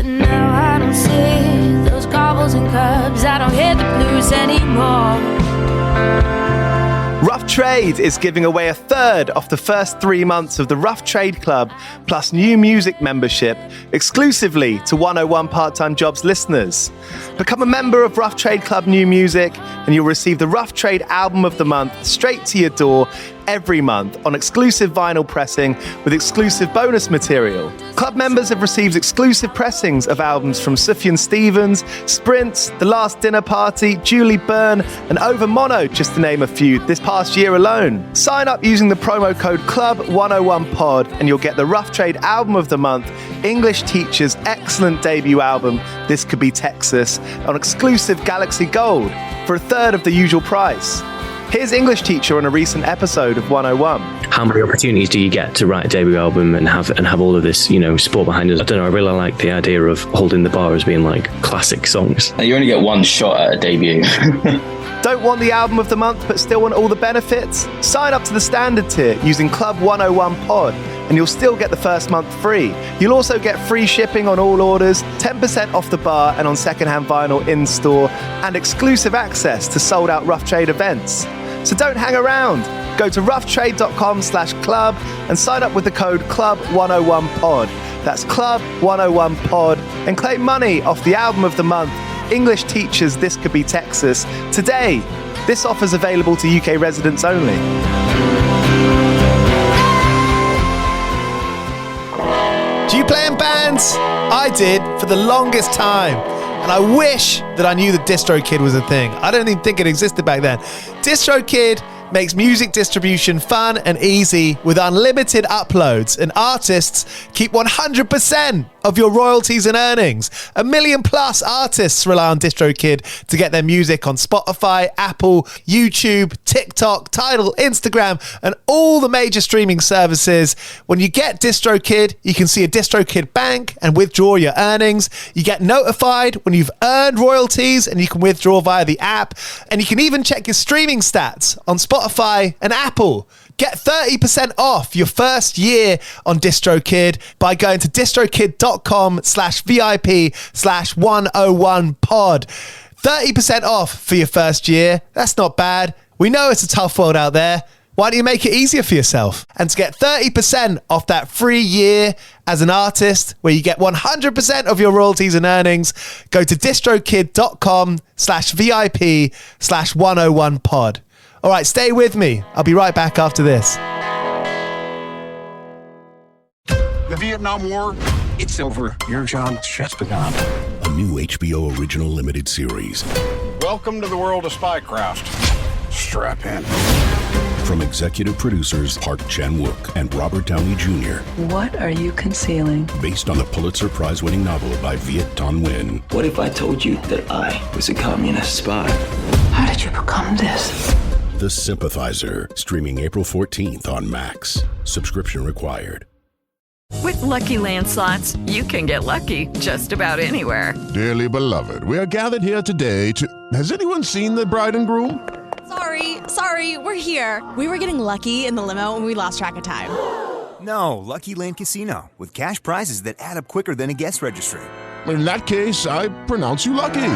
But now I don't see those cobbles and curbs. I don't hear the blues anymore. Rough Trade is giving away a third of the first 3 months of the Rough Trade Club plus new music membership exclusively to 101 Part-Time Jobs listeners. Become a member of Rough Trade Club New Music and you'll receive the Rough Trade Album of the Month straight to your door every month on exclusive vinyl pressing with exclusive bonus material. Club members have received exclusive pressings of albums from Sufjan Stevens, Sprints, The Last Dinner Party, Julie Byrne, and Over Mono, just to name a few, this past year alone. Sign up using the promo code CLUB101POD and you'll get the Rough Trade Album of the Month, English Teacher's excellent debut album, This Could Be Texas, on exclusive Galaxy Gold for a third of the usual price. Here's English Teacher on a recent episode of 101. How many opportunities do you get to write a debut album and have all of this, sport behind us? I don't know, I really like the idea of holding the bar as being like classic songs. You only get one shot at a debut. Don't want the album of the month but still want all the benefits? Sign up to the standard tier using Club 101 Pod and you'll still get the first month free. You'll also get free shipping on all orders, 10% off the bar and on secondhand vinyl in-store, and exclusive access to sold-out Rough Trade events. So don't hang around. Go to roughtrade.com/club and sign up with the code CLUB101POD. That's CLUB101POD and claim money off the album of the month, English Teachers This Could Be Texas, today. This offer's available to UK residents only. Do you play in bands? I did for the longest time. And I wish that I knew that DistroKid was a thing. I don't even think it existed back then. DistroKid makes music distribution fun and easy with unlimited uploads, and artists keep 100% of your royalties and earnings. 1 million plus artists rely on DistroKid to get their music on Spotify, Apple, YouTube, TikTok, Tidal, Instagram, and all the major streaming services. When you get DistroKid, you can see a DistroKid bank and withdraw your earnings. You get notified when you've earned royalties and you can withdraw via the app. And you can even check your streaming stats on Spotify and Apple. Get 30% off your first year on DistroKid by going to distrokid.com/VIP/101pod. 30% off for your first year. That's not bad. We know it's a tough world out there. Why don't you make it easier for yourself? And to get 30% off that free year as an artist, where you get 100% of your royalties and earnings, go to distrokid.com/VIP/101pod. All right, stay with me. I'll be right back after this. The Vietnam War, it's over. Your job has just begun. A new HBO original limited series. Welcome to the world of spycraft. Strap in. From executive producers Park Chan-wook and Robert Downey Jr. What are you concealing? Based on the Pulitzer Prize-winning novel by Viet Thanh Nguyen. What if I told you that I was a communist spy? How did you become this? The Sympathizer, streaming April 14th on Max. Subscription required. With Lucky Land Slots, you can get lucky just about anywhere. Dearly beloved, we are gathered here today to... Has anyone seen the bride and groom? Sorry, we're here. We were getting lucky in the limo and we lost track of time. No, Lucky Land Casino, with cash prizes that add up quicker than a guest registry. In that case, I pronounce you lucky.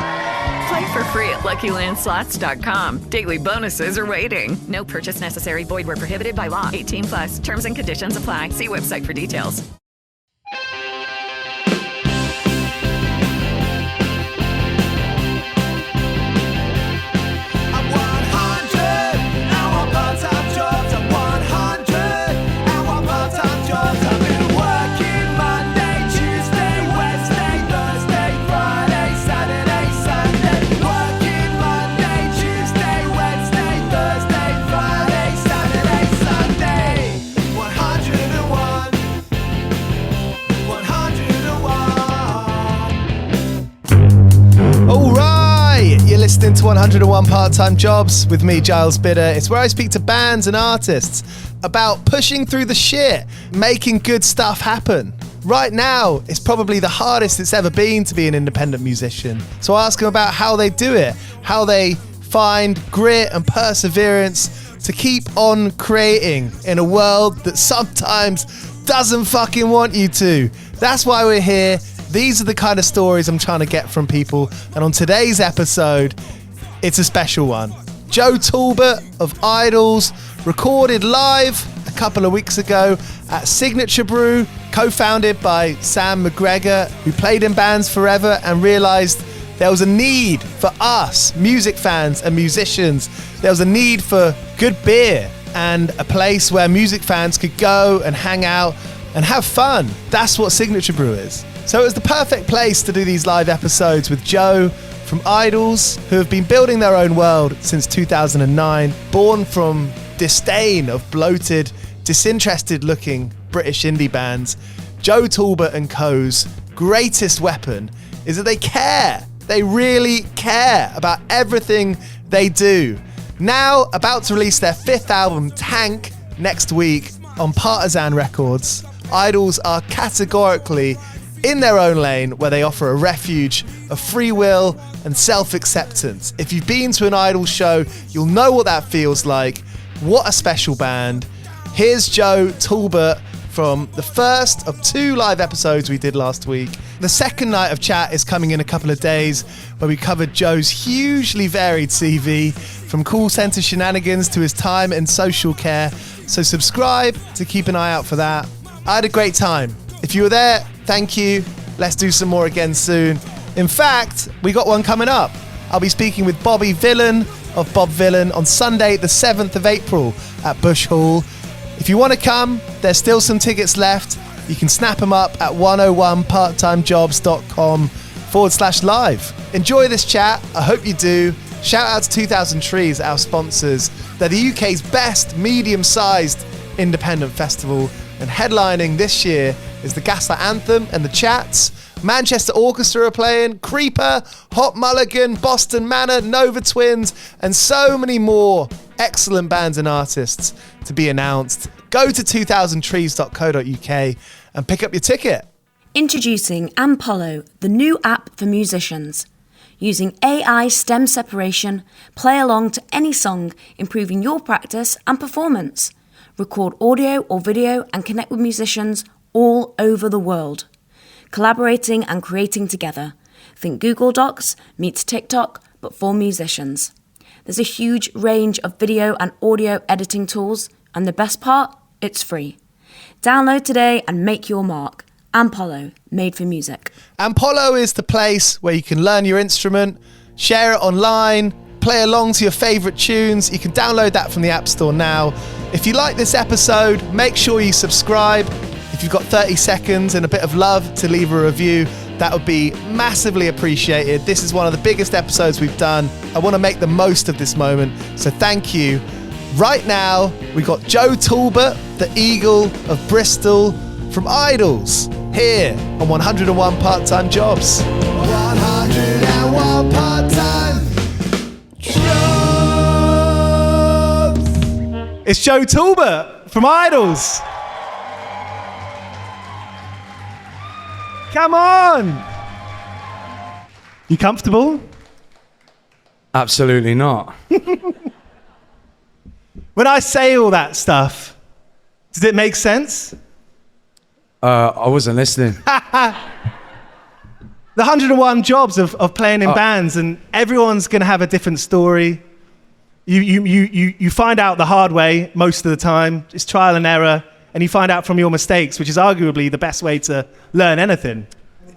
Play for free at LuckyLandSlots.com. Daily bonuses are waiting. No purchase necessary. Void where prohibited by law. 18+. Terms and conditions apply. See website for details. Listening to 101 Part-Time Jobs with me, Giles Bidder. It's where I speak to bands and artists about pushing through the shit, making good stuff happen. Right now, it's probably the hardest it's ever been to be an independent musician. So I ask them about how they do it, how they find grit and perseverance to keep on creating in a world that sometimes doesn't fucking want you to. That's why we're here. These are the kind of stories I'm trying to get from people. And on today's episode, it's a special one. Joe Talbot of IDLES recorded live a couple of weeks ago at Signature Brew, co-founded by Sam McGregor, who played in bands forever and realised there was a need for us, music fans and musicians. There was a need for good beer and a place where music fans could go and hang out and have fun. That's what Signature Brew is. So it was the perfect place to do these live episodes with Joe from IDLES, who have been building their own world since 2009, born from disdain of bloated, disinterested-looking British indie bands. Joe Talbot and co.'s greatest weapon is that they care. They really care about everything they do. Now, about to release their 5th album, Tank, next week on Partisan Records, IDLES are categorically in their own lane, where they offer a refuge of free will and self-acceptance. If you've been to an IDLES show, you'll know what that feels like. What a special band. Here's Joe Talbot from the first of 2 live episodes we did last week. The second night of chat is coming in a couple of days, where we covered Joe's hugely varied CV, from call centre shenanigans to his time in social care. So subscribe to keep an eye out for that. I had a great time. If you were there, thank you. Let's do some more again soon. In fact, we got one coming up. I'll be speaking with Bobby Villain of Bob Villain on Sunday, the 7th of April at Bush Hall. If you want to come, there's still some tickets left. You can snap them up at 101parttimejobs.com/live. Enjoy this chat. I hope you do. Shout out to 2000 Trees, our sponsors. They're the UK's best medium-sized independent festival, and headlining this year is the Gaslight Anthem and the Chats. Manchester Orchestra are playing, Creeper, Hot Mulligan, Boston Manor, Nova Twins, and so many more excellent bands and artists to be announced. Go to 2000trees.co.uk and pick up your ticket. Introducing Ampollo, the new app for musicians. Using AI stem separation, play along to any song, improving your practice and performance. Record audio or video and connect with musicians all over the world. Collaborating and creating together. Think Google Docs meets TikTok, but for musicians. There's a huge range of video and audio editing tools, and the best part, it's free. Download today and make your mark. Ampollo, made for music. Ampollo is the place where you can learn your instrument, share it online, play along to your favourite tunes. You can download that from the App Store now. If you like this episode, make sure you subscribe. If you've got 30 seconds and a bit of love to leave a review, that would be massively appreciated. This is one of the biggest episodes we've done. I want to make the most of this moment, so thank you. Right now, we've got Joe Talbot, the Eagle of Bristol, from IDLES, here on 101 Part-Time Jobs. 101 Part-Time Jobs! It's Joe Talbot from IDLES. Come on! You comfortable? Absolutely not. When I say all that stuff, does it make sense? I wasn't listening. The 101 jobs of playing in bands, and everyone's going to have a different story. You find out the hard way most of the time. It's trial and error, and you find out from your mistakes, which is arguably the best way to learn anything.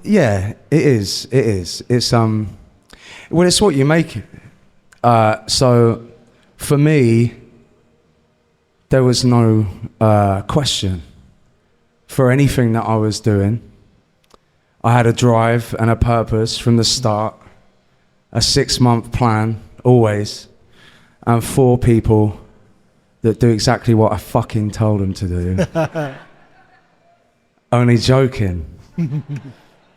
Yeah, it is. It is. It's well, it's what you make it. So, for me, there was no question for anything that I was doing. I had a drive and a purpose from the start, a 6-month plan, always, and 4 people that do exactly what I fucking told them to do. Only joking.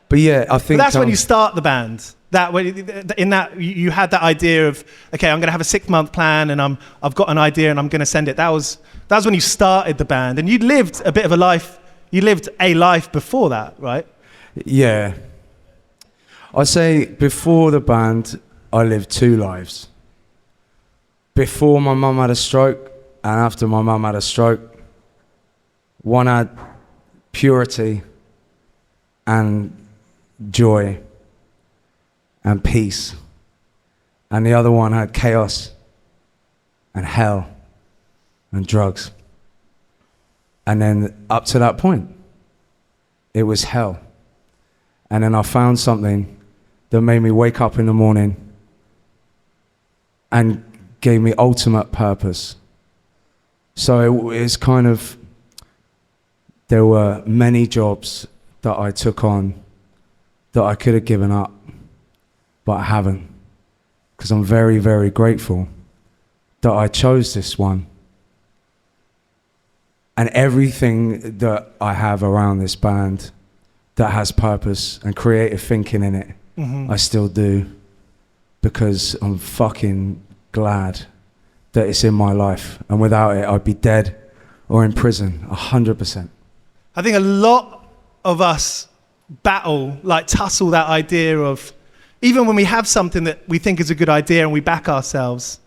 But yeah, I think... But that's when you start the band. You had that idea of, okay, I'm going to have a 6-month plan, and I've got an idea, and I'm going to send it. That was when you started the band, and you'd lived a bit of a life. You lived a life before that, right? Yeah. I'd say before the band, I lived 2 lives. Before my mum had a stroke, and after my mum had a stroke. One had purity and joy and peace. And the other one had chaos and hell and drugs. And then up to that point, it was hell. And then I found something that made me wake up in the morning and gave me ultimate purpose. So it's kind of, there were many jobs that I took on that I could have given up, but I haven't. Because I'm very, very grateful that I chose this one. And everything that I have around this band that has purpose and creative thinking in it, I still do. Because I'm fucking glad that it's in my life. And without it, I'd be dead or in prison, 100%. I think a lot of us battle, like tussle that idea of, even when we have something that we think is a good idea and we back ourselves,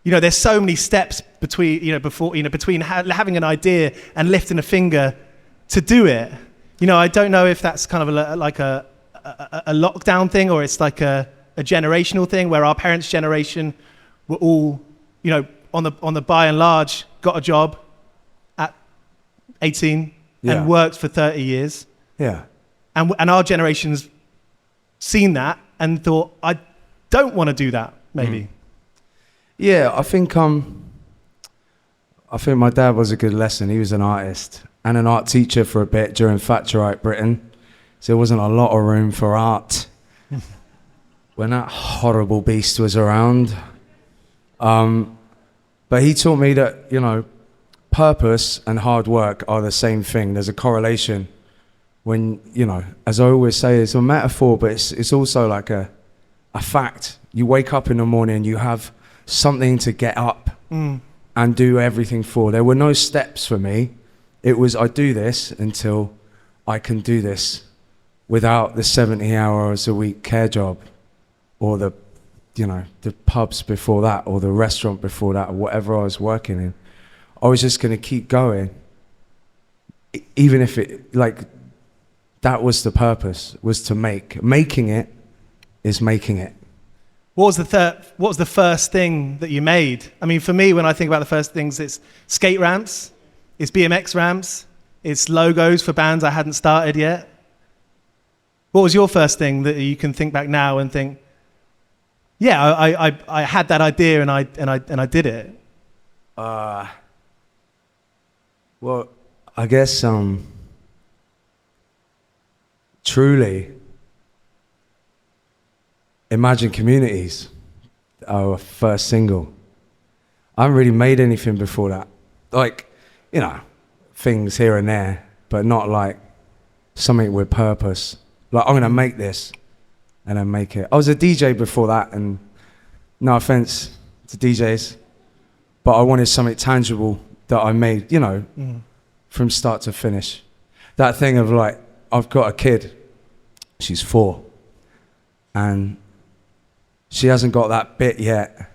you know, there's so many steps between, you know, before, you know, between having an idea and lifting a finger to do it. You know, I don't know if that's kind of like a lockdown thing, or it's like a generational thing where our parents' generation were all, you know, on the by and large, got a job at 18 and worked for 30 years. Yeah. And our generation's seen that and thought, I don't want to do that, maybe. Yeah, I think my dad was a good lesson. He was an artist and an art teacher for a bit during Thatcherite Britain. So there wasn't a lot of room for art when that horrible beast was around. But he taught me that, you know, purpose and hard work are the same thing. There's a correlation when, you know, as I always say, it's a metaphor, but it's also like a fact. You wake up in the morning, you have something to get up and do everything for. There were no steps for me. It was, I do this until I can do this without the 70 hours a week care job or the, you know, the pubs before that or the restaurant before that or whatever I was working in. I was just going to keep going, even if it, like, that was the purpose, was to make. Making it is making it. What was the first thing that you made? I mean, for me, when I think about the first things, it's skate ramps, it's BMX ramps, it's logos for bands I hadn't started yet. What was your first thing that you can think back now and think, yeah, I had that idea and I did it? Well, I guess truly, Imagine Communities, our first single. I haven't really made anything before that. Like, you know, things here and there, but not like something with purpose. Like, I'm gonna make this and then make it. I was a DJ before that, and no offense to DJs, but I wanted something tangible that I made, you know, from start to finish. That thing of like, I've got a kid, she's 4, and she hasn't got that bit yet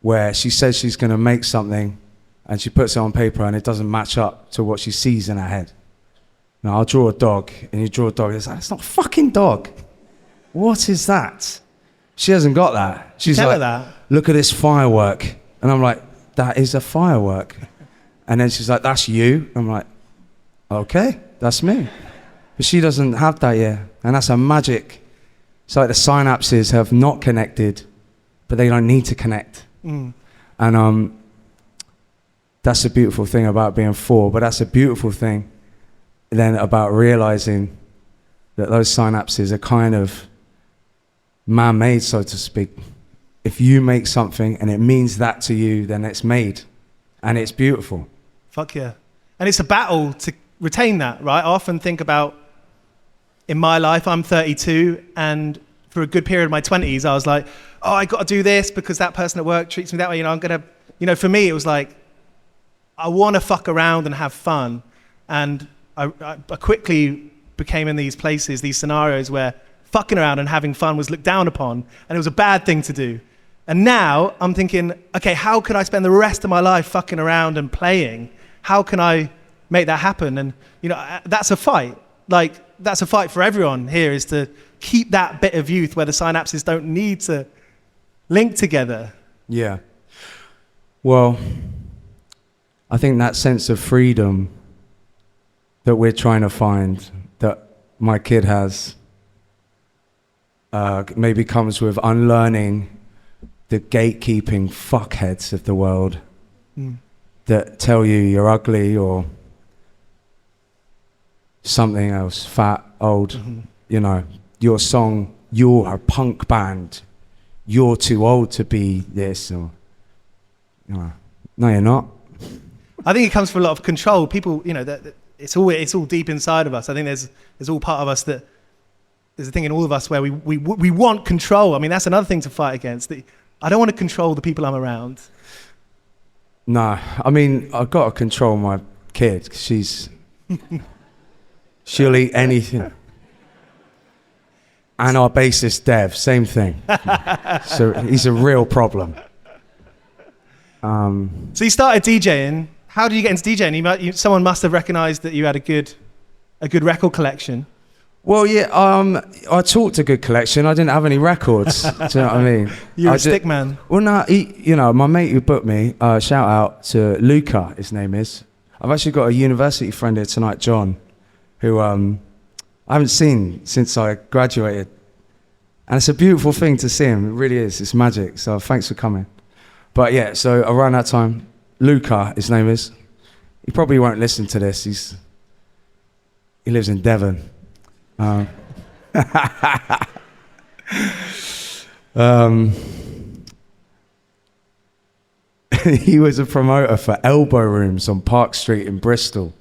where she says she's gonna make something and she puts it on paper and it doesn't match up to what she sees in her head. Now, I'll draw a dog, and you draw a dog, it's like, it's not a fucking dog. What is that? She hasn't got that. She's Tell like, her that. Look at this firework. And I'm like, that is a firework. And then she's like, that's you. I'm like, okay, that's me. But she doesn't have that yet. And that's a magic. It's like the synapses have not connected, but they don't need to connect. And that's a beautiful thing about being 4, but that's a beautiful thing then about realizing that those synapses are kind of man-made, so to speak. If you make something and it means that to you, then it's made and it's beautiful. Fuck yeah. And it's a battle to retain that, right? I often think about, in my life, I'm 32, and for a good period of my 20s, I was like, oh, I got to do this because that person at work treats me that way. You know, I'm going to, you know, for me, it was like, I want to fuck around and have fun. And I quickly became in these places, these scenarios where fucking around and having fun was looked down upon, and it was a bad thing to do. And now I'm thinking, okay, how can I spend the rest of my life fucking around and playing? How can I make that happen? And, you know, that's a fight. Like, that's a fight for everyone here, is to keep that bit of youth where the synapses don't need to link together. Yeah. Well, I think that sense of freedom that we're trying to find, that my kid has, maybe comes with unlearning the gatekeeping fuckheads of the world that tell you you're ugly or something else, fat, old, you know, your song, you're a punk band, you're too old to be this, or, you know, no, you're not. I think it comes from a lot of control. People, you know, that it's all deep inside of us. I think there's all part of us that there's a thing in all of us where we want control. I mean, that's another thing to fight against. I don't want to control the people I'm around. No, I mean, I've got to control my kid, 'cause she'll eat anything. And our bassist Dev, same thing. So he's a real problem. So you started DJing. How did you get into DJing? Someone must have recognized that you had a good record collection. Well, yeah, I talked a good collection. I didn't have any records. Do you know what I mean? You're a stick man. Well, no, you know, my mate who booked me, shout out to Luca, his name is. I've actually got a university friend here tonight, John, who I haven't seen since I graduated. And it's a beautiful thing to see him. It really is. It's magic. So thanks for coming. But yeah, so around that time, Luca, his name is. He probably won't listen to this. He lives in Devon. He was a promoter for Elbow Rooms on Park Street in Bristol.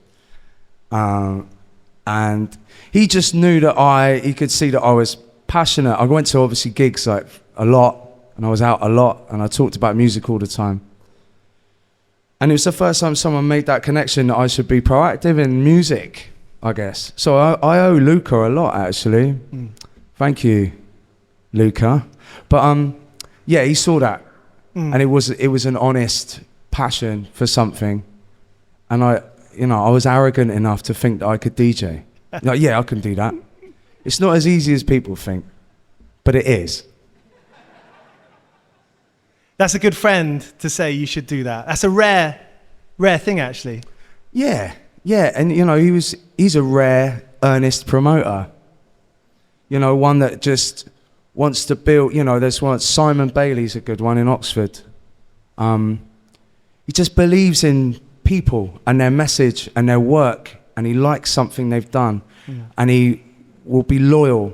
And he just knew that he could see that I was passionate. I went to obviously gigs like a lot, and I was out a lot, and I talked about music all the time. And it was the first time someone made that connection that I should be proactive in music, I guess. So I owe Luca a lot, actually. Thank you, Luca. But yeah, he saw that, and it was an honest passion for something. And I was arrogant enough to think that I could DJ. Like, yeah, I can do that. It's not as easy as people think, but it is. That's a good friend to say you should do that. That's a rare thing, actually. Yeah, and you know, he's a rare, earnest promoter. You know, one that just wants to build. You know, there's one. Simon Bailey's a good one in Oxford. He just believes in people and their message and their work, and he likes something they've done, and he will be loyal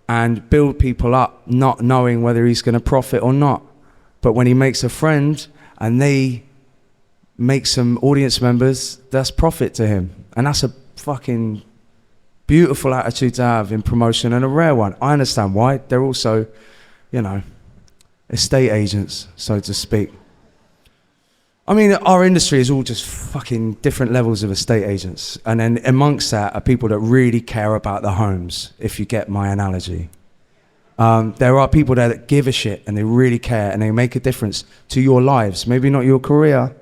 and build people up, not knowing whether he's going to profit or not. But when he makes a friend and they make some audience members, that's profit to him. And that's a fucking beautiful attitude to have in promotion, and a rare one. I understand why. They're also, you know, estate agents, so to speak. I mean, our industry is all just fucking different levels of estate agents. And then amongst that are people that really care about the homes, if you get my analogy. There are people there that give a shit and they really care and they make a difference to your lives. Maybe not your career,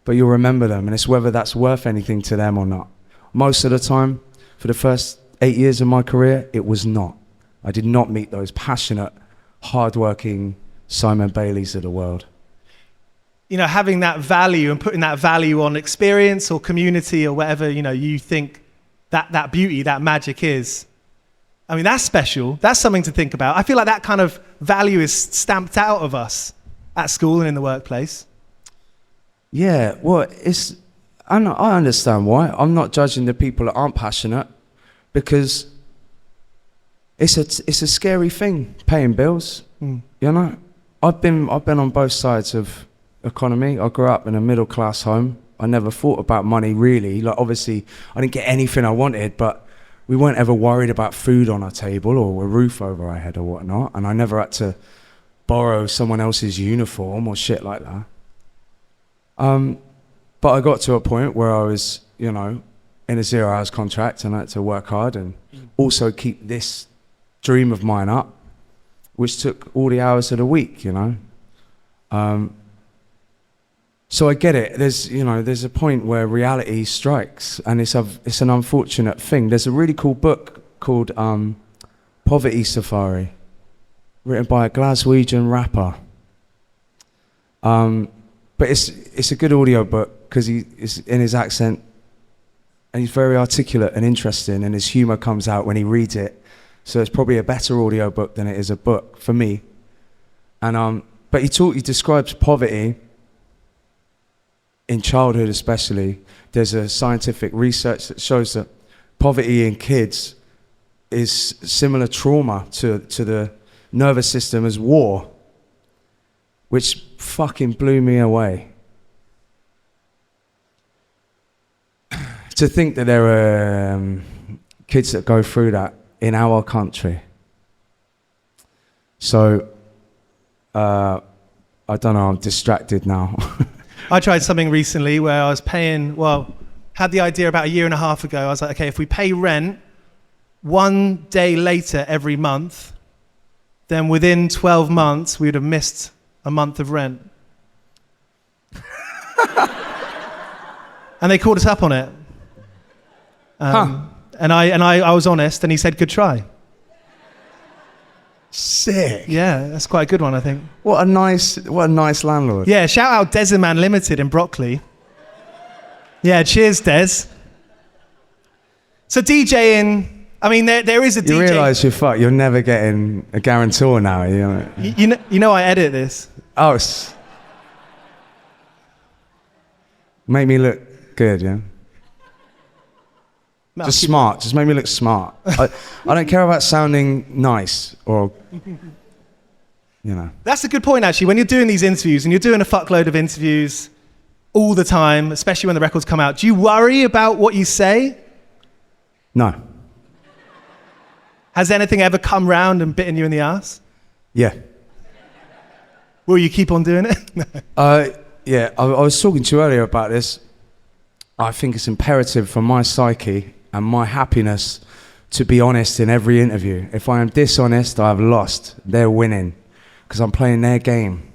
but you'll remember them, and it's whether that's worth anything to them or not. Most of the time, for the first 8 years of my career, it was not. I did not meet those passionate, hardworking Simon Baileys of the world. You know, having that value and putting that value on experience or community or whatever, you know, you think that beauty, that magic is. I mean, that's special. That's something to think about. I feel like that kind of value is stamped out of us at school and in the workplace. Yeah, well, I understand why. I'm not judging the people that aren't passionate, because it's a scary thing, paying bills. You know, I've been on both sides of economy. I grew up in a middle class home. I never thought about money really. Like, obviously, I didn't get anything I wanted, but we weren't ever worried about food on our table or a roof over our head or whatnot. And I never had to borrow someone else's uniform or shit like that. But I got to a point where I was, you know, in a 0 hours contract, and I had to work hard and also keep this dream of mine up, which took all the hours of the week, you know. So I get it. There's a point where reality strikes, and it's an unfortunate thing. There's a really cool book called Poverty Safari, written by a Glaswegian rapper. But it's a good audio book because he's in his accent, and he's very articulate and interesting, and his humour comes out when he reads it. So it's probably a better audio book than it is a book for me. And but he describes poverty in childhood, especially. There's a scientific research that shows that poverty in kids is similar trauma to the nervous system as war, which fucking blew me away. To think that there are kids that go through that in our country. So, I don't know, I'm distracted now. I tried something recently where I was had the idea about a year and a half ago. I was like, okay, if we pay rent 1 day later every month, then within 12 months, we would have missed a month of rent. And they called us up on it. And I was honest, and he said, good try. Sick. Yeah, that's quite a good one, I think. What a nice landlord. Yeah, shout out Desiman Limited in Brockley. Yeah, cheers, Des. So DJing, I mean, there is a DJ. You realise you're never getting a guarantor now, you know I edit this. Oh, make me look good, yeah? No, just smart. Just make me look smart. I don't care about sounding nice or, That's a good point, actually. When you're doing these interviews, and you're doing a fuckload of interviews all the time, especially when the records come out, do you worry about what you say? No. Has anything ever come round and bitten you in the ass? Yeah. Will you keep on doing it? Yeah, I was talking to you earlier about this. I think it's imperative for my psyche and my happiness to be honest in every interview. If I am dishonest, I have lost. They're winning because I'm playing their game.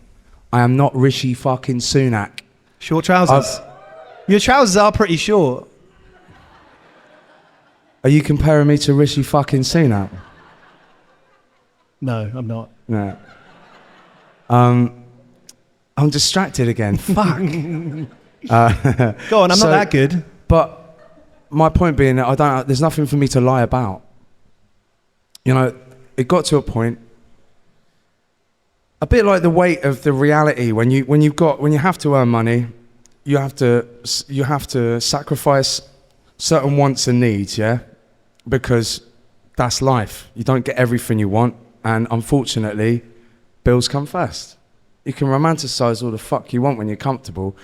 I am not Rishi fucking Sunak. Short trousers. Your trousers are pretty short. Are you comparing me to Rishi fucking Sunak? No, I'm not. No. I'm distracted again. Fuck. Go on, I'm not that good. But my point being that there's nothing for me to lie about. It got to a point, a bit like the weight of the reality. When you have to earn money, you have to sacrifice certain wants and needs, yeah, because that's life. You don't get everything you want, and unfortunately, bills come first. You can romanticize all the fuck you want when you're comfortable,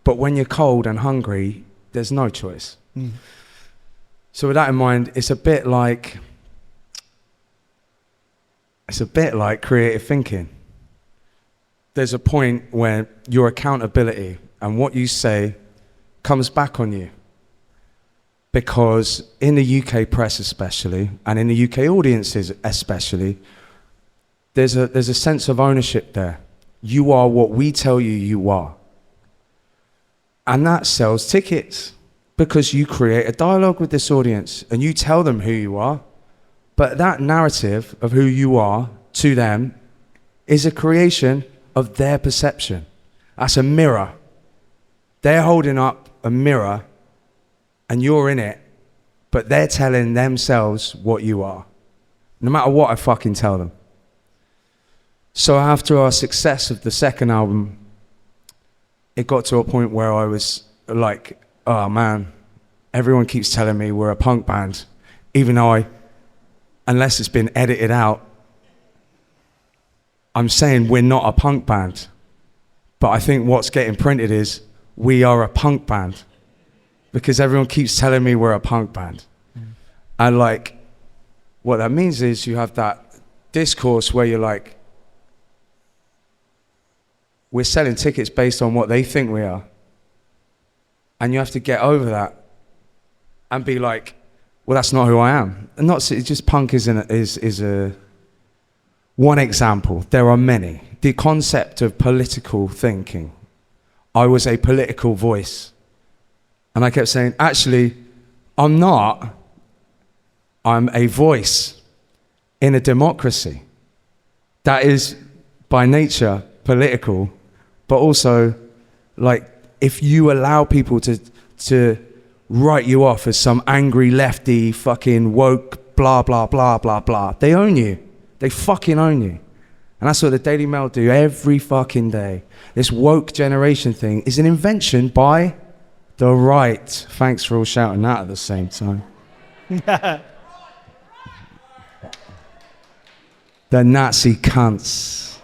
but when you're cold and hungry, there's no choice. Mm. So with that in mind, it's a bit like creative thinking. There's a point where your accountability and what you say comes back on you. Because in the UK press especially, and in the UK audiences especially, there's a sense of ownership there. You are what we tell you are. And that sells tickets because you create a dialogue with this audience and you tell them who you are. But that narrative of who you are to them is a creation of their perception. That's a mirror. They're holding up a mirror and you're in it, but they're telling themselves what you are. No matter what I fucking tell them. So after our success of the second album, it got to a point where I was like, oh man, everyone keeps telling me we're a punk band, even though unless it's been edited out, I'm saying we're not a punk band. But I think what's getting printed is we are a punk band because everyone keeps telling me we're a punk band. Mm. And like, what that means is you have that discourse where you're like, we're selling tickets based on what they think we are. And you have to get over that and be like, well, that's not who I am. And it's just punk is a one example. There are many. The concept of political thinking. I was a political voice. And I kept saying, actually, I'm not. I'm a voice in a democracy that is by nature political, but also like if you allow people to write you off as some angry lefty fucking woke blah blah blah blah blah, they own you. They fucking own you. And that's what the Daily Mail do every fucking day. This woke generation thing is an invention by the right. Thanks for all shouting that at the same time. The Nazi cunts.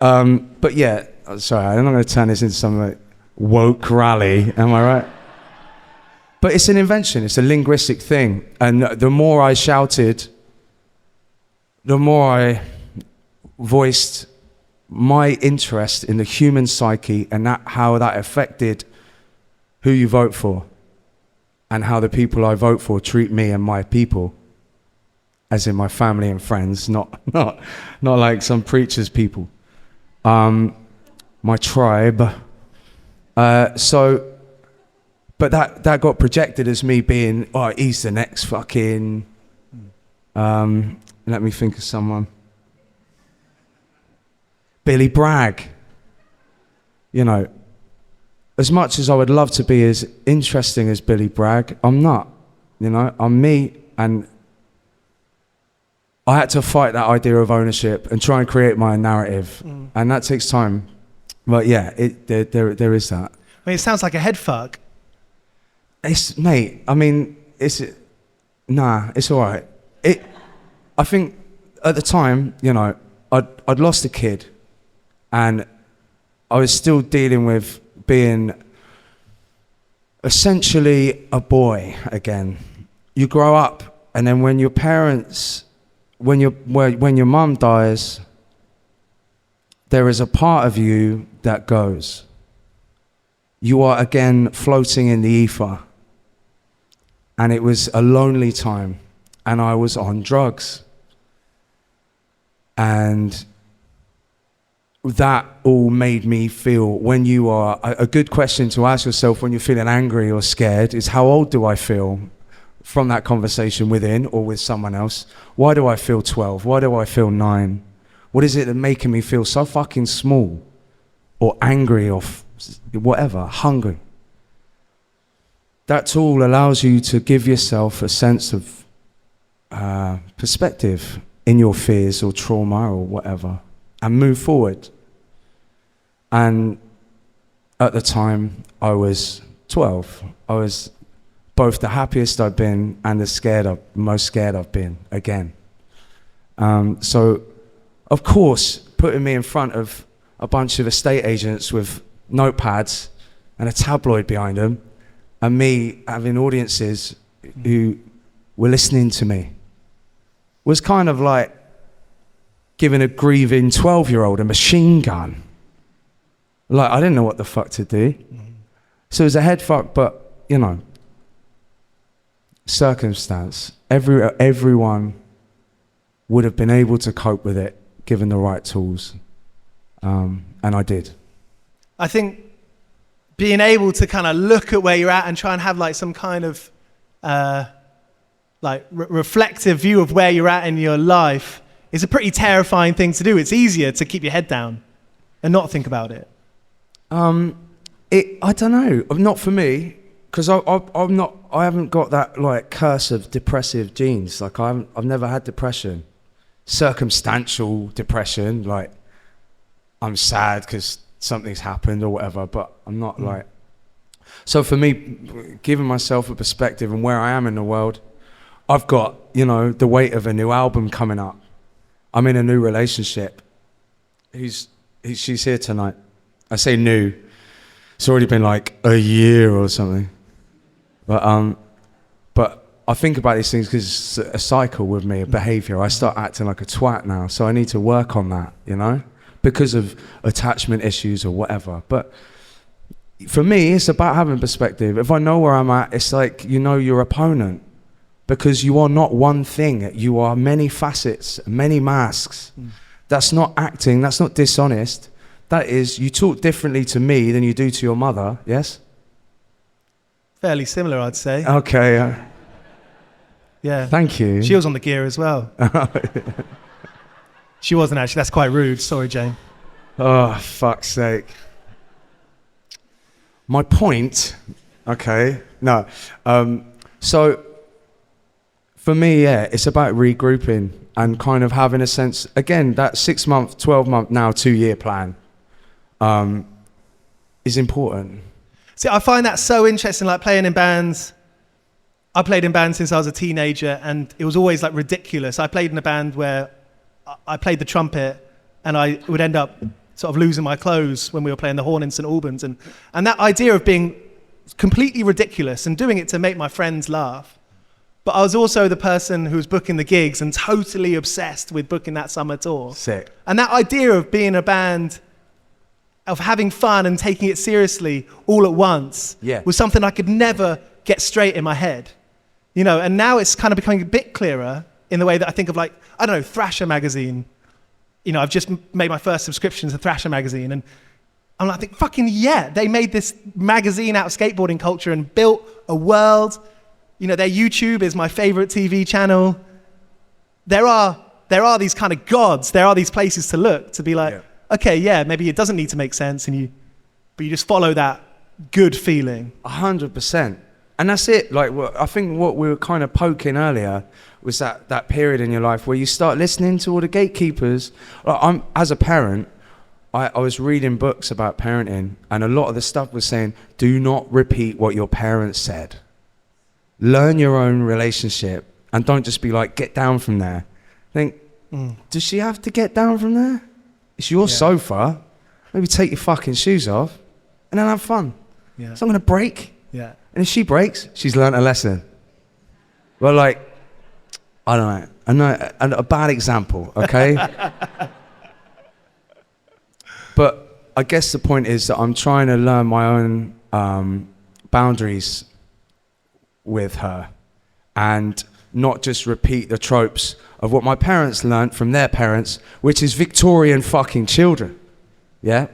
But yeah, sorry, I'm not going to turn this into some like woke rally, am I right? But it's an invention, it's a linguistic thing. And the more I shouted, the more I voiced my interest in the human psyche and how that affected who you vote for and how the people I vote for treat me and my people, as in my family and friends, not like some preacher's people. My tribe. But that got projected as me being, oh, he's the next fucking, let me think of someone. Billy Bragg. You know, as much as I would love to be as interesting as Billy Bragg, I'm not. You know, I'm me, and I had to fight that idea of ownership and try and create my own narrative, and that takes time. But yeah, there is that. I mean, it sounds like a head fuck. Mate, I mean, it's all right. I think at the time, you know, I'd lost a kid, and I was still dealing with being essentially a boy again. You grow up, and then when your parents, when your mum dies, there is a part of you that goes. You are again floating in the ether. And it was a lonely time, and I was on drugs. And that all made me feel, when you are, a good question to ask yourself when you're feeling angry or scared is, how old do I feel from that conversation within or with someone else? Why do I feel 12? Why do I feel 9? What is it that's making me feel so fucking small or angry or whatever, hungry? That tool allows you to give yourself a sense of perspective in your fears or trauma or whatever, and move forward. And at the time, I was 12. I was both the happiest I've been and the most scared I've been again. So, of course, putting me in front of a bunch of estate agents with notepads and a tabloid behind them, and me having audiences who were listening to me, was kind of like giving a grieving 12-year-old a machine gun. Like, I didn't know what the fuck to do. So it was a head fuck, but, you know, circumstance. Everyone would have been able to cope with it, given the right tools. And I did. I think being able to kind of look at where you're at and try and have like some kind of reflective view of where you're at in your life is a pretty terrifying thing to do. It's easier to keep your head down and not think about it. I don't know. Not for me, because I haven't got that like curse of depressive genes. Like I've never had depression, circumstantial depression. Like I'm sad because something's happened or whatever, but I'm not like. So for me, giving myself a perspective and where I am in the world, I've got, you know, the weight of a new album coming up. I'm in a new relationship. She's here tonight. I say new. It's already been like a year or something. But I think about these things because it's a cycle with me, a behavior. I start acting like a twat now, so I need to work on that, you know, because of attachment issues or whatever. But for me, it's about having perspective. If I know where I'm at, it's like you know your opponent, because you are not one thing. You are many facets, many masks. That's not acting. That's not dishonest. That is, you talk differently to me than you do to your mother, yes? Fairly similar, I'd say. Okay. Yeah. Thank you. She was on the gear as well. She wasn't actually. That's quite rude. Sorry, Jane. Oh, fuck's sake. My point, okay, no. So, for me, yeah, it's about regrouping and kind of having a sense, again, that 6 month, 12 month, now 2 year plan is important. See, I find that so interesting, like playing in bands. I played in bands since I was a teenager, and it was always like ridiculous. I played in a band where I played the trumpet, and I would end up sort of losing my clothes when we were playing the horn in St Albans. And that idea of being completely ridiculous and doing it to make my friends laugh. But I was also the person who was booking the gigs and totally obsessed with booking that summer tour. Sick. And that idea of being a band, of having fun and taking it seriously all at once was something I could never get straight in my head. You know, and now it's kind of becoming a bit clearer in the way that I think of, like, I don't know, Thrasher magazine. You know, I've just made my first subscription to Thrasher magazine, and I'm like, I think, fucking yeah, they made this magazine out of skateboarding culture and built a world. You know, their YouTube is my favorite TV channel. There are these kind of gods. There are these places to look, to be like, okay, yeah, maybe it doesn't need to make sense, but you just follow that good feeling. 100%. And that's it. Like, I think what we were kind of poking earlier was that period in your life where you start listening to all the gatekeepers. Like, as a parent, I was reading books about parenting, and a lot of the stuff was saying, do not repeat what your parents said. Learn your own relationship, and don't just be like, get down from there. Think, does she have to get down from there? It's your sofa. Maybe take your fucking shoes off, and then have fun. Yeah. It's not going to break. Yeah. And if she breaks, she's learned a lesson. Well, like, I don't know, a bad example, okay? But I guess the point is that I'm trying to learn my own boundaries with her and not just repeat the tropes of what my parents learned from their parents, which is Victorian fucking children. Yeah?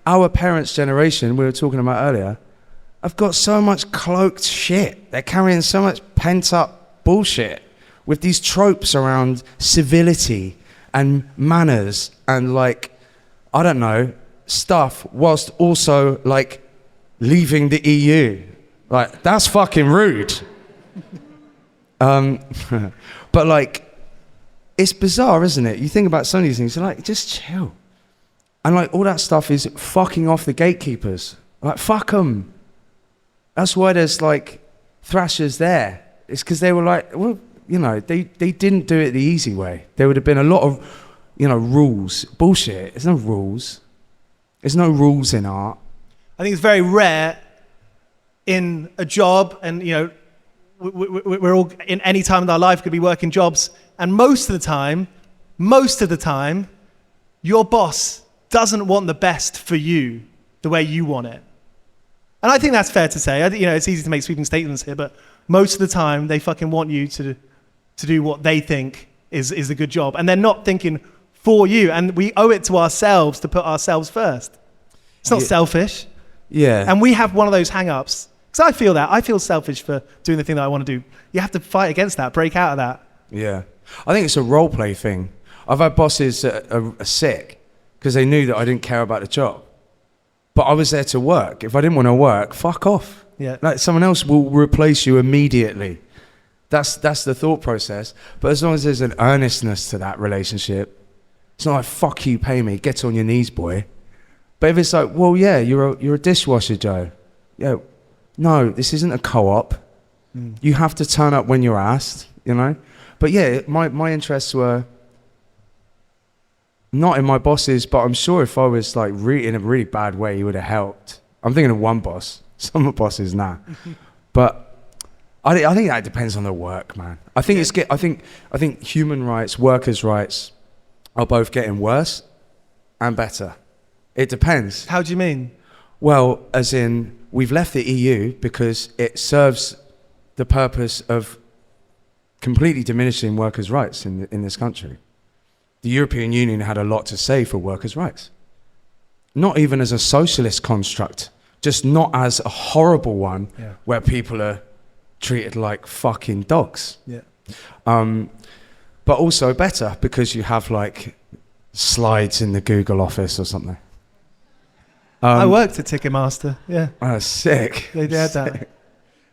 Our parents' generation, we were talking about earlier, have got so much cloaked shit. They're carrying so much pent-up bullshit with these tropes around civility and manners and, like, I don't know, stuff, whilst also, like, leaving the EU. Like, that's fucking rude. But, like, it's bizarre, isn't it? You think about some of these things, you're like, just chill. And, like, all that stuff is fucking off the gatekeepers. Like, fuck them. That's why there's, like, thrashers there. It's because they were like, well, you know, they didn't do it the easy way. There would have been a lot of, you know, rules. Bullshit. There's no rules. There's no rules in art. I think it's very rare in a job, and, you know, we're all, in any time in our life, could be working jobs. And most of the time, your boss doesn't want the best for you the way you want it. And I think that's fair to say. You know, it's easy to make sweeping statements here, but most of the time they fucking want you to do what they think is a good job. And they're not thinking for you. And we owe it to ourselves to put ourselves first. It's not selfish. Yeah. And we have one of those hang-ups. Because I feel that. I feel selfish for doing the thing that I want to do. You have to fight against that, break out of that. Yeah. I think it's a role play thing. I've had bosses that are sick because they knew that I didn't care about the job. But I was there to work. If I didn't want to work, fuck off. Yeah. Like, someone else will replace you immediately. That's the thought process. But as long as there's an earnestness to that relationship, it's not like, fuck you, pay me, get on your knees, boy. But if it's like, well, yeah, you're a dishwasher, Joe. Yeah, no, this isn't a co-op. You have to turn up when you're asked, you know? But yeah, my interests were not in my bosses, but I'm sure if I was like in a really bad way, he would have helped. I'm thinking of one boss. Some bosses, nah. But I think that depends on the work, man. I think I think human rights, workers' rights are both getting worse and better. It depends. How do you mean? Well, as in, we've left the EU because it serves the purpose of completely diminishing workers' rights in this country. The European Union had a lot to say for workers' rights. Not even as a socialist construct, just not as a horrible one where people are treated like fucking dogs. Yeah. But also better because you have like slides in the Google office or something. I worked at Ticketmaster. Yeah. Oh, sick. They did that.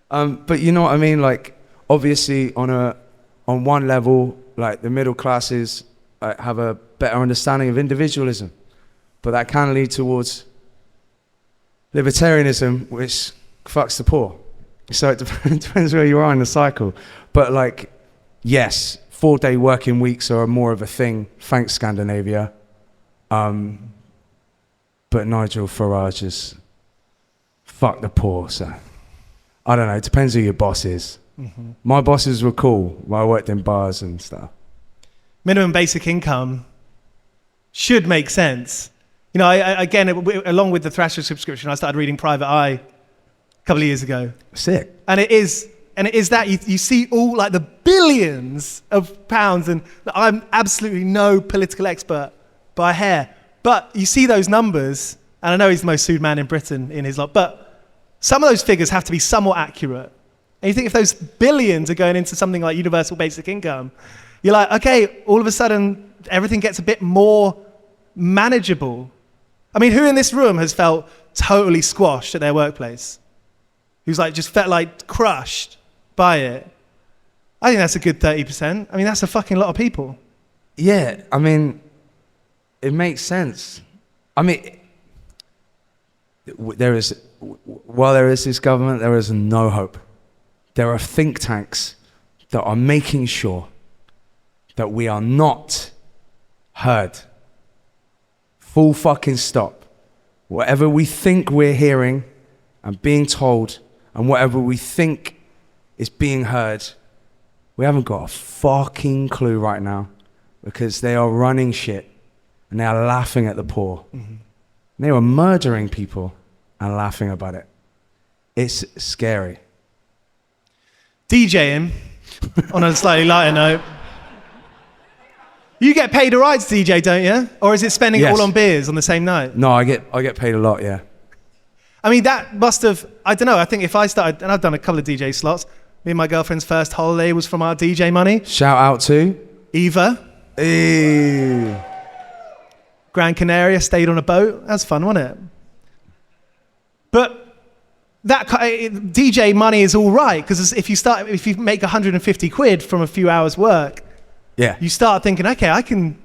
But you know what I mean? Like, obviously, on one level, like the middle classes have a better understanding of individualism, but that can lead towards libertarianism, which fucks the poor. So it depends where you are in the cycle. But like, yes, 4-day working weeks are more of a thing, thanks Scandinavia. But Nigel Farage is fuck the poor, so I don't know, it depends who your boss is. Mm-hmm. My bosses were cool while I worked in bars and stuff. Minimum basic income should make sense. You know, again, along with the Thrasher subscription, I started reading Private Eye a couple of years ago. Sick. And it is that you see all like the billions of pounds, and I'm absolutely no political expert by a hair, but you see those numbers, and I know he's the most sued man in Britain in his lot, but some of those figures have to be somewhat accurate. And you think if those billions are going into something like universal basic income, you're like, okay, all of a sudden everything gets a bit more manageable. I mean, who in this room has felt totally squashed at their workplace? Who's like just felt like crushed by it? I think that's a good 30%. I mean, that's a fucking lot of people. Yeah, I mean, it makes sense. I mean, while there is this government, there is no hope. There are think tanks that are making sure that we are not heard. Full fucking stop. Whatever we think we're hearing and being told, and whatever we think is being heard, we haven't got a fucking clue right now, because they are running shit and they are laughing at the poor. Mm-hmm. They are murdering people and laughing about it. It's scary. DJing, on a slightly lighter note, you get paid a right to DJ, don't you? Or is it spending it all on beers on the same night? No, I get paid a lot, yeah. I mean, that must have, I don't know, I think if I started, and I've done a couple of DJ slots, me and my girlfriend's first holiday was from our DJ money. Shout out to? Eva. Eee. Gran Canaria, stayed on a boat. That's fun, wasn't it? But that DJ money is all right, because if you make 150 quid from a few hours work, yeah, you start thinking, okay, I can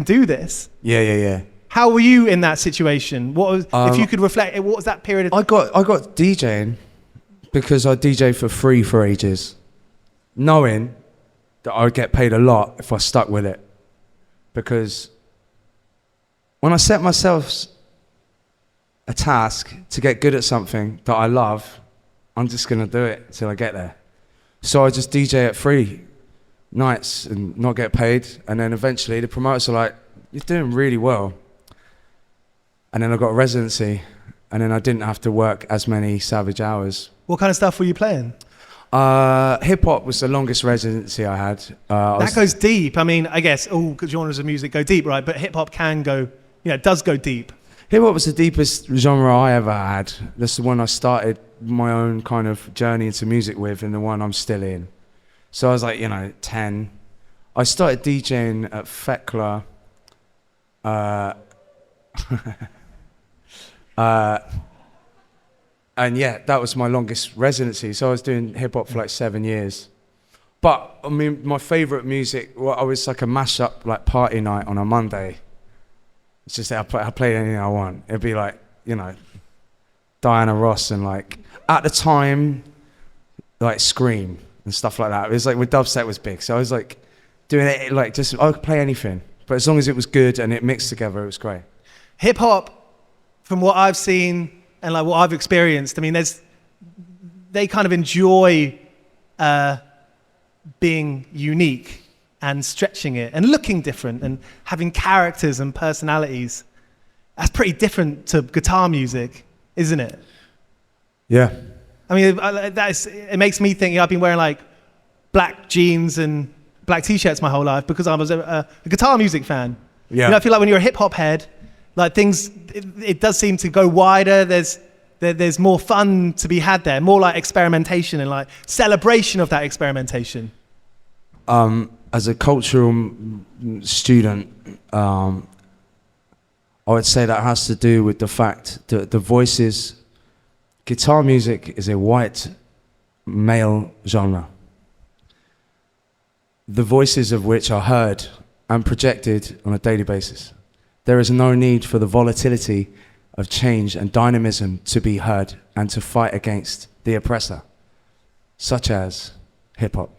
do this. Yeah. How were you in that situation? What was, if you could reflect, what was that period of? I got DJing because I DJ for free for ages, knowing that I would get paid a lot if I stuck with it. Because when I set myself a task to get good at something that I love, I'm just gonna do it till I get there. So I just DJ at free nights and not get paid, and then eventually the promoters are like, "You're doing really well." And then I got a residency, and then I didn't have to work as many savage hours. What kind of stuff were you playing? Hip hop was the longest residency I had. That goes deep. I mean, I guess all genres of music go deep, right? But hip hop can go, it does go deep. Hip hop was the deepest genre I ever had. That's the one I started my own kind of journey into music with, and the one I'm still in. So I was like, 10. I started DJing at Fekla. And yeah, that was my longest residency. So I was doing hip hop for like 7 years. But I mean, my favorite music, I was like a mashup, like party night on a Monday. It's just that I play anything I want. It'd be like, Diana Ross and like, at the time, like Scream and stuff like that. It was like when dubstep was big. So I was like doing it, like just, I could play anything. But as long as it was good and it mixed together, it was great. Hip hop, from what I've seen and like what I've experienced, I mean, they kind of enjoy being unique and stretching it and looking different and having characters and personalities. That's pretty different to guitar music, isn't it? Yeah. I mean, it makes me think, I've been wearing like black jeans and black t-shirts my whole life because I was a guitar music fan. Yeah. I feel like when you're a hip hop head, like things, it does seem to go wider. There's there's more fun to be had there, more like experimentation and like celebration of that experimentation. As a cultural student, I would say that has to do with the fact that the voices, guitar music is a white male genre, the voices of which are heard and projected on a daily basis. There is no need for the volatility of change and dynamism to be heard and to fight against the oppressor, such as hip-hop,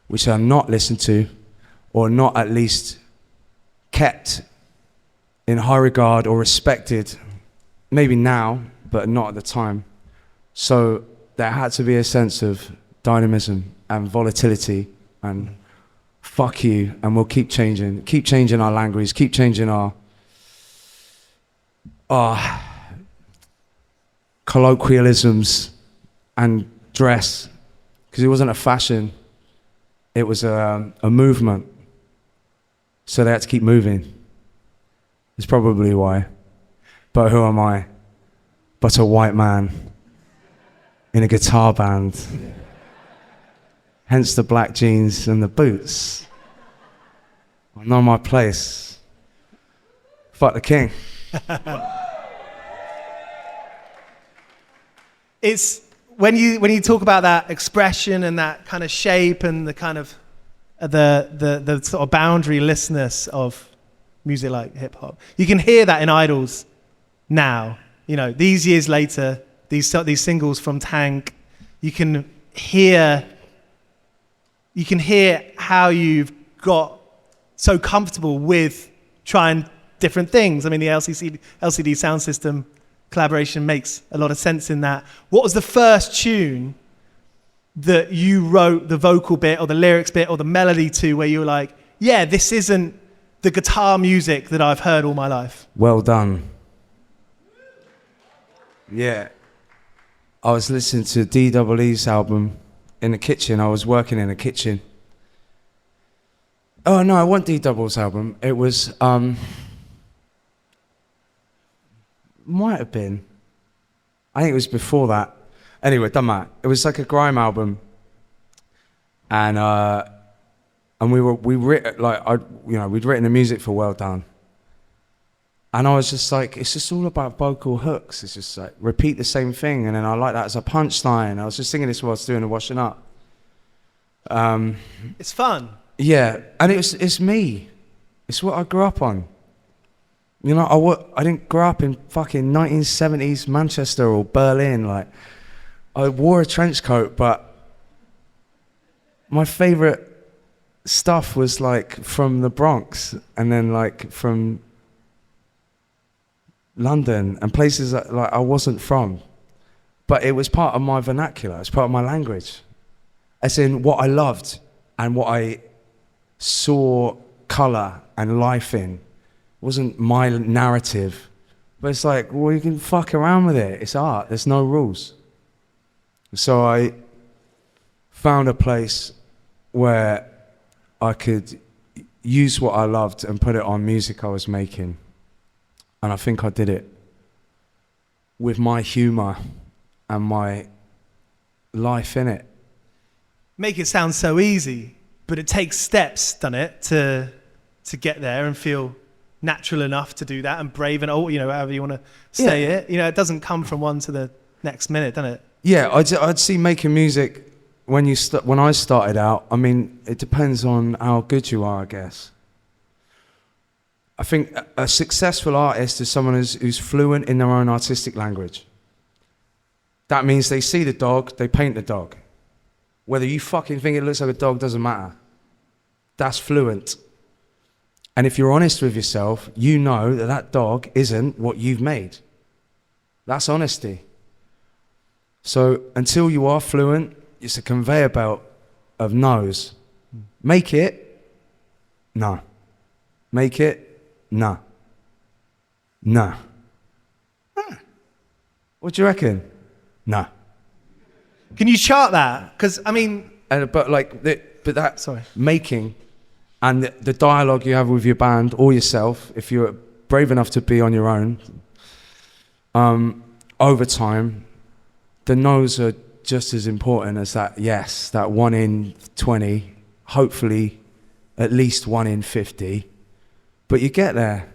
which are not listened to or not at least kept in high regard or respected, maybe now, but not at the time. So there had to be a sense of dynamism and volatility and fuck you, and we'll keep changing our language, keep changing our colloquialisms and dress, because it wasn't a fashion, it was a movement. So they had to keep moving. It's probably why. But who am I but a white man in a guitar band? Hence the black jeans and the boots. I know my place. Fuck the king. It's when you talk about that expression and that kind of shape and the kind of the sort of boundarylessness of music like hip hop, you can hear that in IDLES now. You know, these years later, these singles from Tank, you can hear how you've got so comfortable with trying different things. I mean, the LCD sound system collaboration makes a lot of sense in that. What was the first tune that you wrote the vocal bit or the lyrics bit or the melody to where you were like, yeah, this isn't the guitar music that I've heard all my life? Well Done. Yeah. I was listening to IDLES album in the kitchen. I was working in a kitchen. Oh no, it wasn't IDLES album. It was might have been. I think it was before that. Anyway, doesn't matter. It was like a grime album, and we'd written the music for Well Done, and I was just like, it's just all about vocal hooks. It's just like repeat the same thing, and then I like that as a punchline. I was just singing this while I was doing the washing up. It's fun. Yeah, and it's me. It's what I grew up on. You know, I didn't grow up in fucking 1970s Manchester or Berlin. Like, I wore a trench coat, but my favorite stuff was like from the Bronx and then like from London and places that like I wasn't from. But it was part of my vernacular. It's part of my language. As in what I loved and what I saw color and life in. Wasn't my narrative, but it's like, well, you can fuck around with it. It's art. There's no rules. So I found a place where I could use what I loved and put it on music I was making, and I think I did it with my humor and my life in it. Make it sound so easy, but it takes steps, doesn't it, to get there and feel natural enough to do that and brave and however you want to say it. You know, it doesn't come from one to the next minute, does it? Yeah, I'd see making music when I started out. I mean, it depends on how good you are, I guess. I think a successful artist is someone who's fluent in their own artistic language. That means they see the dog, they paint the dog. Whether you fucking think it looks like a dog doesn't matter. That's fluent. And if you're honest with yourself, you know that dog isn't what you've made. That's honesty. So until you are fluent, it's a conveyor belt of no's. Make it, no. Make it, no. No. What do you reckon? No. Can you chart that? Because I mean, making. And the dialogue you have with your band or yourself, if you're brave enough to be on your own, over time, the no's are just as important as that yes, that 1 in 20, hopefully at least 1 in 50. But you get there.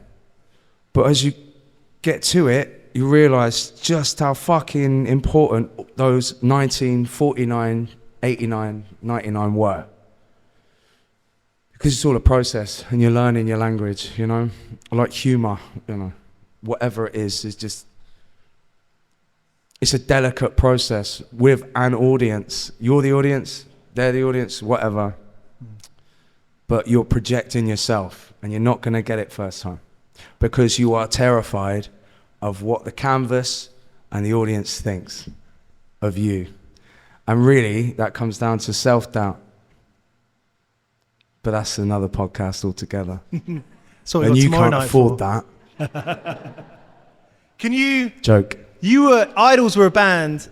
But as you get to it, you realize just how fucking important those 1949, 89, 99 were. Because it's all a process and you're learning your language, you know? Like humor, you know? Whatever it is just... It's a delicate process with an audience. You're the audience, they're the audience, whatever. But you're projecting yourself and you're not going to get it first time because you are terrified of what the canvas and the audience thinks of you. And really, that comes down to self-doubt. But that's another podcast altogether. So and you can't afford that. Can you... Joke. IDLES were a band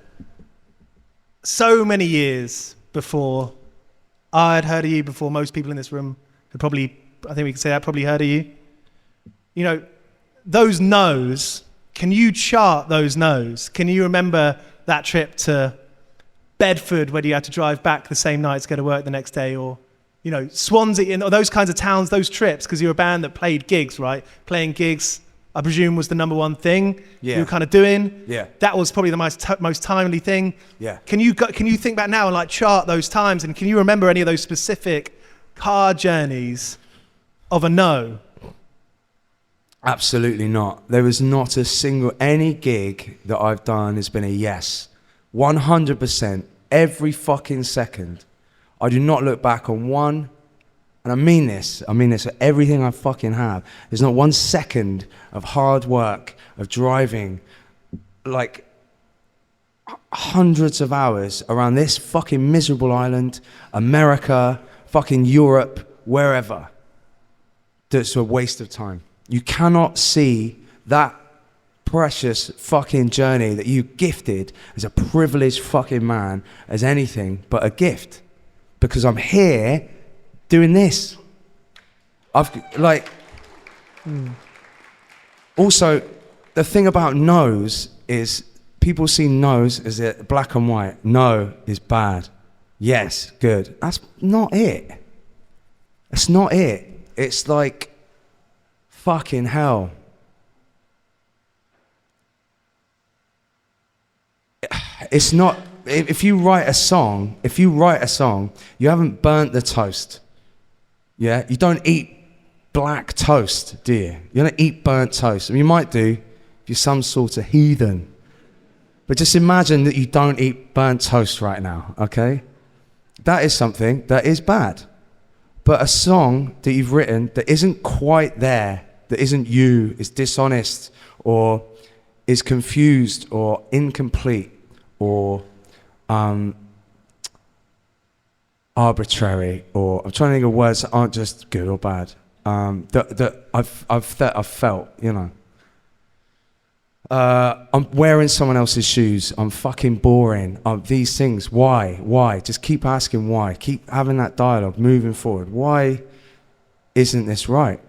so many years before I had heard of you, before most people in this room had probably, I think we could say that, probably heard of you. You know, those no's, can you chart those no's? Can you remember that trip to Bedford where you had to drive back the same night to go to work the next day, or, you know, Swansea, or those kinds of towns, those trips, because you're a band that played gigs, right? Playing gigs, I presume, was the number one thing you were kind of doing. Yeah. That was probably the most timely thing. Yeah. Can you think back now and like chart those times, and can you remember any of those specific car journeys of a no? Absolutely not. There was not a single, any gig that I've done has been a yes. 100%, every fucking second. I do not look back on one, and I mean this for everything I fucking have. There's not 1 second of hard work, of driving, like hundreds of hours around this fucking miserable island, America, fucking Europe, wherever. That's a waste of time. You cannot see that precious fucking journey that you gifted as a privileged fucking man as anything but a gift. Because I'm here doing this. Also, the thing about no's is people see no's as black and white. No is bad. Yes, good. That's not it. That's not it. It's like fucking hell. It's not, if you write a song, you haven't burnt the toast. Yeah? You don't eat black toast, do you? You don't eat burnt toast. I mean, you might do if you're some sort of heathen. But just imagine that you don't eat burnt toast right now, okay? That is something that is bad. But a song that you've written that isn't quite there, that isn't you, is dishonest, or is confused, or incomplete, or arbitrary, or I'm trying to think of words that aren't just good or bad, that I've felt, you know. I'm wearing someone else's shoes. I'm fucking boring. These things. Why? Just keep asking why. Keep having that dialogue, moving forward. Why isn't this right?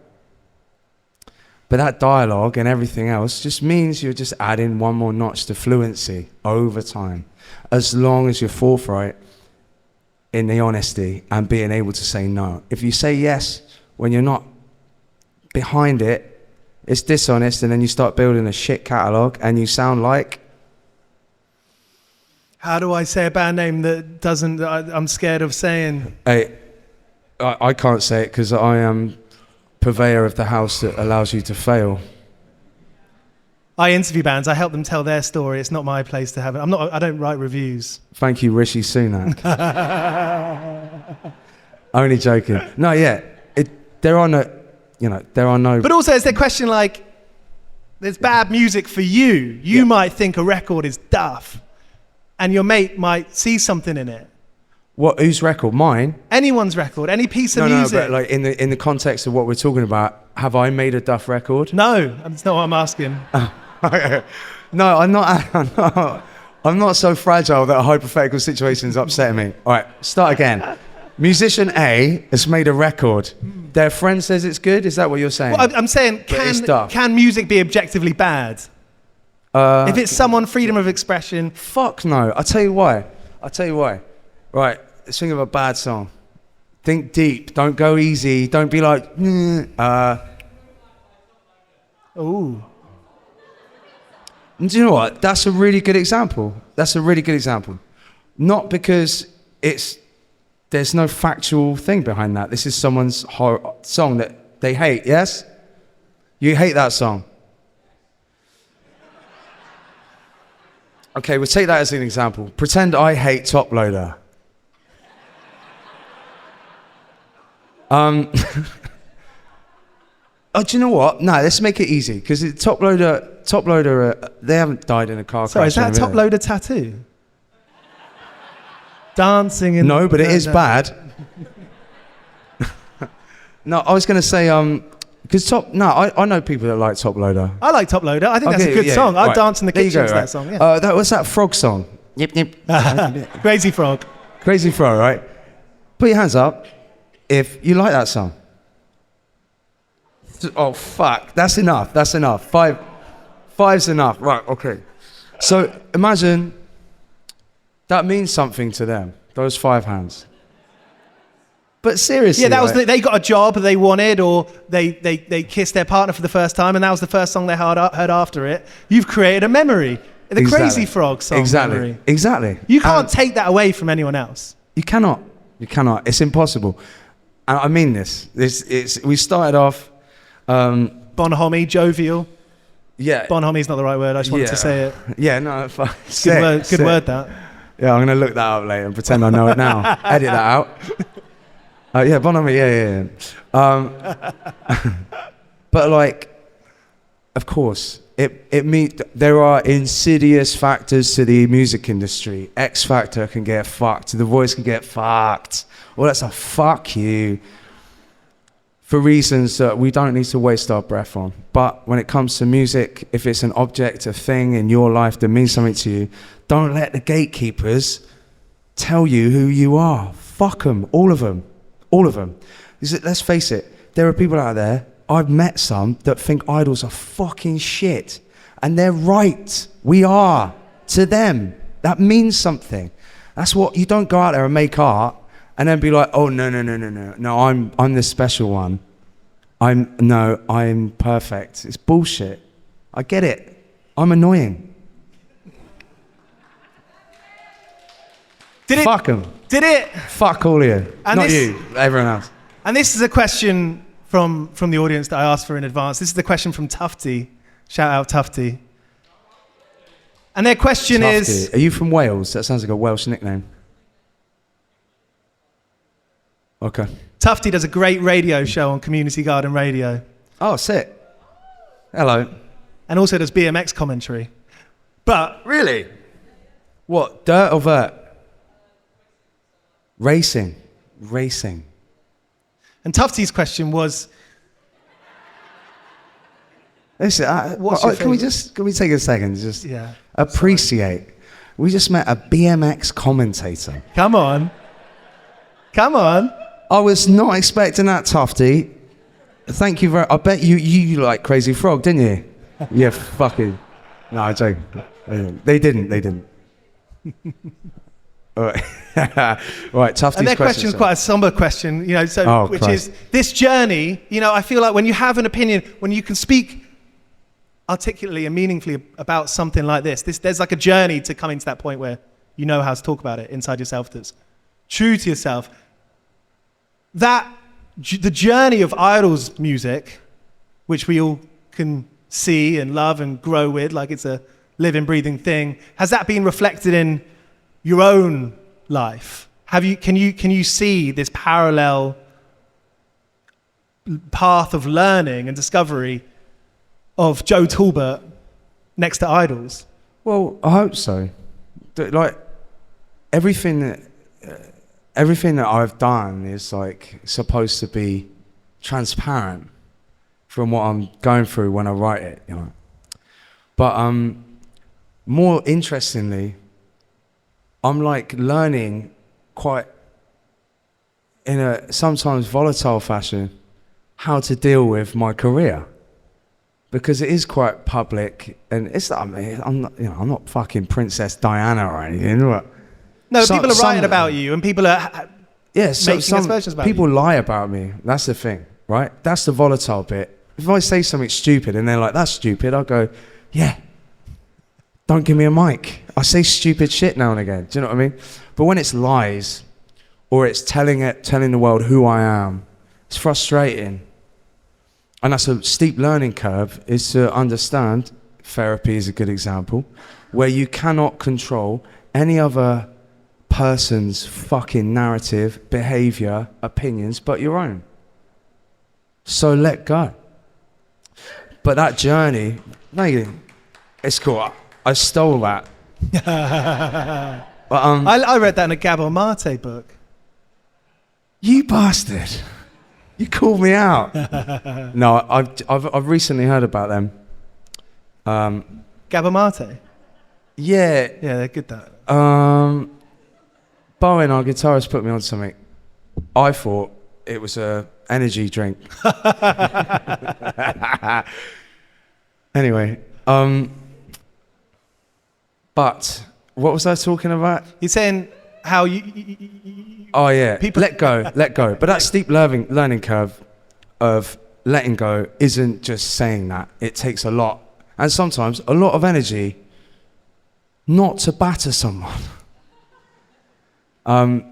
But that dialogue and everything else just means you're just adding one more notch to fluency over time. As long as you're forthright in the honesty and being able to say no. If you say yes when you're not behind it, it's dishonest, and then you start building a shit catalogue and you sound like... How do I say a band name that doesn't, I'm scared of saying? I can't say it because I am purveyor of the house that allows you to fail. I interview bands, I help them tell their story. It's not my place to have it. I don't write reviews. Thank you, Rishi Sunak. Only joking. No, yeah, there are no... You know, there are no... But also, is there a question like, there's bad music for you. You might think a record is duff, and your mate might see something in it. What? Whose record? Mine? Anyone's record, any piece of music. No, but like in the context of what we're talking about, have I made a duff record? No, that's not what I'm asking. No, I'm not so fragile that a hypothetical situation is upsetting me. All right, start again. Musician A has made a record. Their friend says it's good? Is that what you're saying? Well, I'm saying, can music be objectively bad? If it's someone freedom of expression. Fuck no. I'll tell you why. Right, let's think of a bad song. Think deep. Don't go easy. Don't be like, Ooh. Do you know what? That's a really good example. Not because there's no factual thing behind that. This is someone's song that they hate, yes? You hate that song. Okay, we'll take that as an example. Pretend I hate Top Loader. Oh, do you know what? No, let's make it easy, because Top Loader, they haven't died in a car crash. Sorry, is that a Top Loader tattoo? Dancing in... No, but it is bad. No, I was going to say, because I know people that like Top Loader. I like Top Loader. I think that's a good song. I'd dance in the kitchen to that song. Yeah. What's that frog song? Yip, yip. Crazy Frog. Crazy Frog, right? Put your hands up if you like that song. Oh, fuck. That's enough. Five's enough. Right, okay. So imagine that means something to them, those 5 hands. But seriously. Yeah, that was they got a job they wanted, or they kissed their partner for the first time, and that was the first song they heard after it. You've created a memory. The Crazy Frog song memory. Exactly. You can't take that away from anyone else. You cannot. It's impossible. And I mean this. We started off... bonhomie, jovial. Yeah. Bonhomie's not the right word. I just wanted to say it. Yeah, no. Good word, that. Yeah, I'm going to look that up later and pretend I know it now. Edit that out. Yeah, bonhomie, yeah. But like, of course, there are insidious factors to the music industry. X Factor can get fucked. The Voice can get fucked. Well, that's a fuck you. For reasons that we don't need to waste our breath on. But when it comes to music, if it's an object, a thing in your life that means something to you, don't let the gatekeepers tell you who you are. Fuck them, all of them. Let's face it, there are people out there, I've met some, that think idols are fucking shit. And they're right. We are. To them. That means something. That's what, you don't go out there and make art and then be like, oh, no, I'm the special one. I'm perfect. It's bullshit. I get it. I'm annoying. Fuck them. Did it? Fuck all of you. And not you, everyone else. And this is a question from the audience that I asked for in advance. This is the question from Tuftii. Shout out Tuftii. And their question is... Are you from Wales? That sounds like a Welsh nickname. Okay. Tuftii does a great radio show on Community Garden Radio. Oh, sick. Hello. And also does BMX commentary. But... Really? What, dirt or vert? Racing. And Tuftii's question was... Listen, can we take a second to just appreciate? Sorry. We just met a BMX commentator. Come on. I was not expecting that, Tuftii. Thank you very... I bet you like Crazy Frog, didn't you? Yeah, fucking... No, I'm joking. They didn't. All right. Right, Tuftii's and their question is quite a somber question, which is this journey. I feel like when you have an opinion, when you can speak articulately and meaningfully about something like this, there's like a journey to coming to that point where you know how to talk about it inside yourself that's true to yourself. The journey of IDLES music, which we all can see and love and grow with, like it's a living, breathing thing, has that been reflected in your own life? Can you see this parallel path of learning and discovery of Joe Talbot next to IDLES? Well, I hope so. Like everything that I've done is like supposed to be transparent from what I'm going through when I write it, But more interestingly, I'm like learning quite in a sometimes volatile fashion how to deal with my career. because it is quite public, and it's I mean, I'm not fucking Princess Diana or anything. But no, people are writing about you, and people are making aspersions about people you. lie about me. That's the thing, right? That's the volatile bit. If I say something stupid and they're like, "That's stupid," I'll go, "Yeah, don't give me a mic." I say stupid shit now and again. Do you know what I mean? But when it's lies, or it's telling the world who I am, it's frustrating. And that's a steep learning curve, is to understand, therapy is a good example, where you cannot control any other person's fucking narrative, behavior, opinions, but your own. So let go. But that journey, it's cool. I stole that. But, I read that in a Gabor Mate book. You bastard! You called me out. No, I've recently heard about them. Gabor Mate. Yeah, they're good. That. Bowen, our guitarist, put me on something. I thought it was a energy drink. Anyway, but what was I talking about? You're saying how you oh yeah, people let go. But that steep learning curve of letting go isn't just saying that. It takes a lot, and sometimes a lot of energy, not to batter someone. And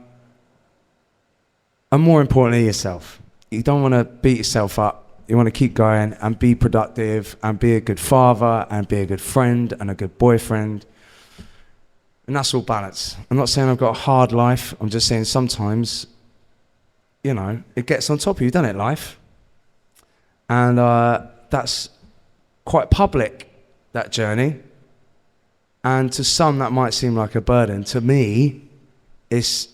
more importantly, yourself. You don't want to beat yourself up. You want to keep going and be productive and be a good father and be a good friend and a good boyfriend. And that's all balance. I'm not saying I've got a hard life. I'm just saying sometimes, it gets on top of you, doesn't it, life? And that's quite public, that journey. And to some, that might seem like a burden. To me, it's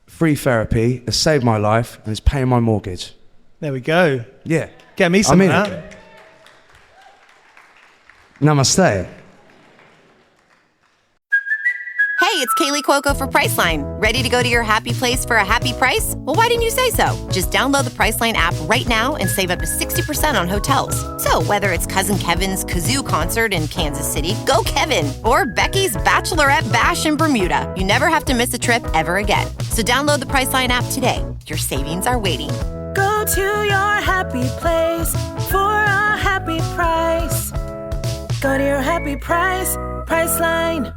free therapy. It's saved my life and it's paying my mortgage. There we go. Yeah. Get me some of that. Namaste. Hey, it's Kaylee Cuoco for Priceline. Ready to go to your happy place for a happy price? Well, why didn't you say so? Just download the Priceline app right now and save up to 60% on hotels. So whether it's Cousin Kevin's Kazoo Concert in Kansas City, go Kevin, or Becky's Bachelorette Bash in Bermuda, you never have to miss a trip ever again. So download the Priceline app today. Your savings are waiting. Go to your happy place for a happy price. Go to your happy price, Priceline.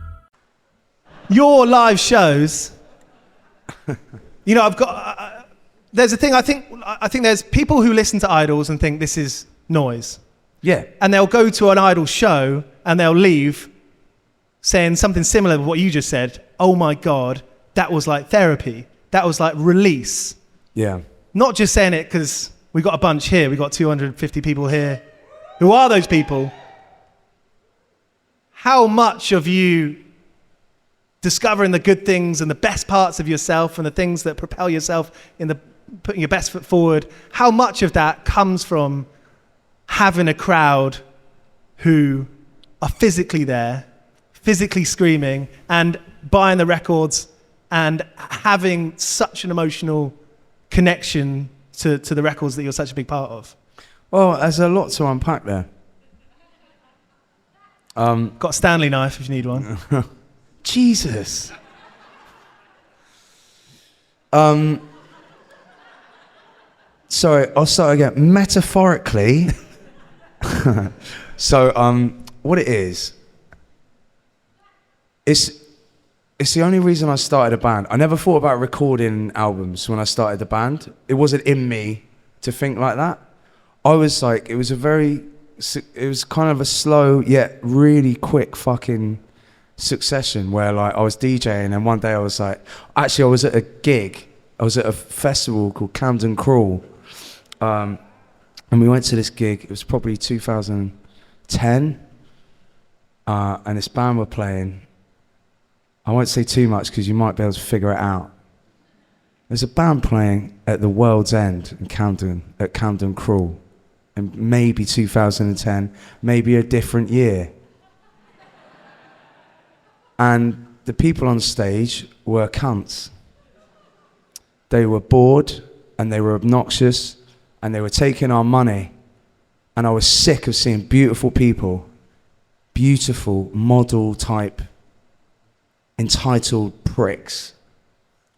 Your live shows, I've got. There's a thing. I think there's people who listen to Idols and think this is noise. Yeah. And they'll go to an Idol show and they'll leave saying something similar to what you just said. Oh my God, that was like therapy. That was like release. Yeah. Not just saying it because we got a bunch here. We got 250 people here. Who are those people? How much of you discovering the good things and the best parts of yourself and the things that propel yourself in the putting your best foot forward, how much of that comes from having a crowd who are physically there, physically screaming and buying the records and having such an emotional connection to the records that you're such a big part of? Well, there's a lot to unpack there. Got a Stanley knife if you need one. Jesus. Sorry, I'll start again. Metaphorically. So, what it is, it's the only reason I started a band. I never thought about recording albums when I started the band. It wasn't in me to think like that. I was like, it was kind of a slow yet really quick fucking succession where like I was DJing and one day I was like, actually I was at a gig. I was at a festival called Camden Crawl. And we went to this gig. It was probably 2010. And this band were playing. I won't say too much because you might be able to figure it out. There's a band playing at the World's End in Camden Crawl. In maybe 2010, maybe a different year. And the people on stage were cunts. They were bored and they were obnoxious and they were taking our money And I was sick of seeing beautiful people, beautiful model type, entitled pricks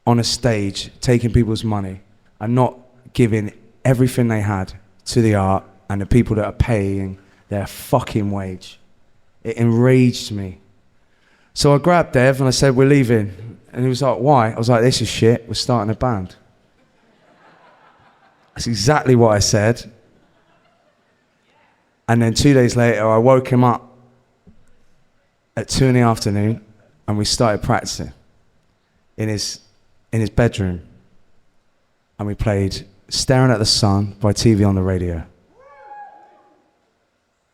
on a stage taking people's money and not giving everything they had to the art and the people that are paying their fucking wage. It enraged me. So I grabbed Dev and I said, we're leaving. And he was like, why? I was like, this is shit, we're starting a band. That's exactly what I said. And then 2 days later, I woke him up at 2 PM and we started practicing in his bedroom. And we played Staring at the Sun by TV on the radio.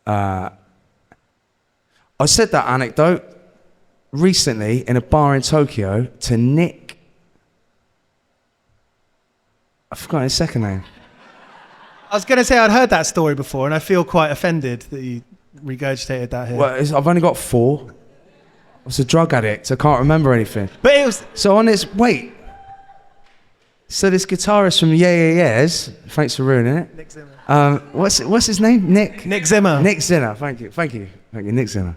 I said that anecdote recently in a bar in Tokyo to Nick. I've forgotten his second name. I was going to say I'd heard that story before, and I feel quite offended that you regurgitated that here. Well, I've only got 4. I was a drug addict. I can't remember anything. But it was... So on this... Wait. So this guitarist from Yeahs, thanks for ruining it. Nick Zimmer. What's his name? Nick Zimmer. Nick Zimmer. Thank you, Nick Zimmer.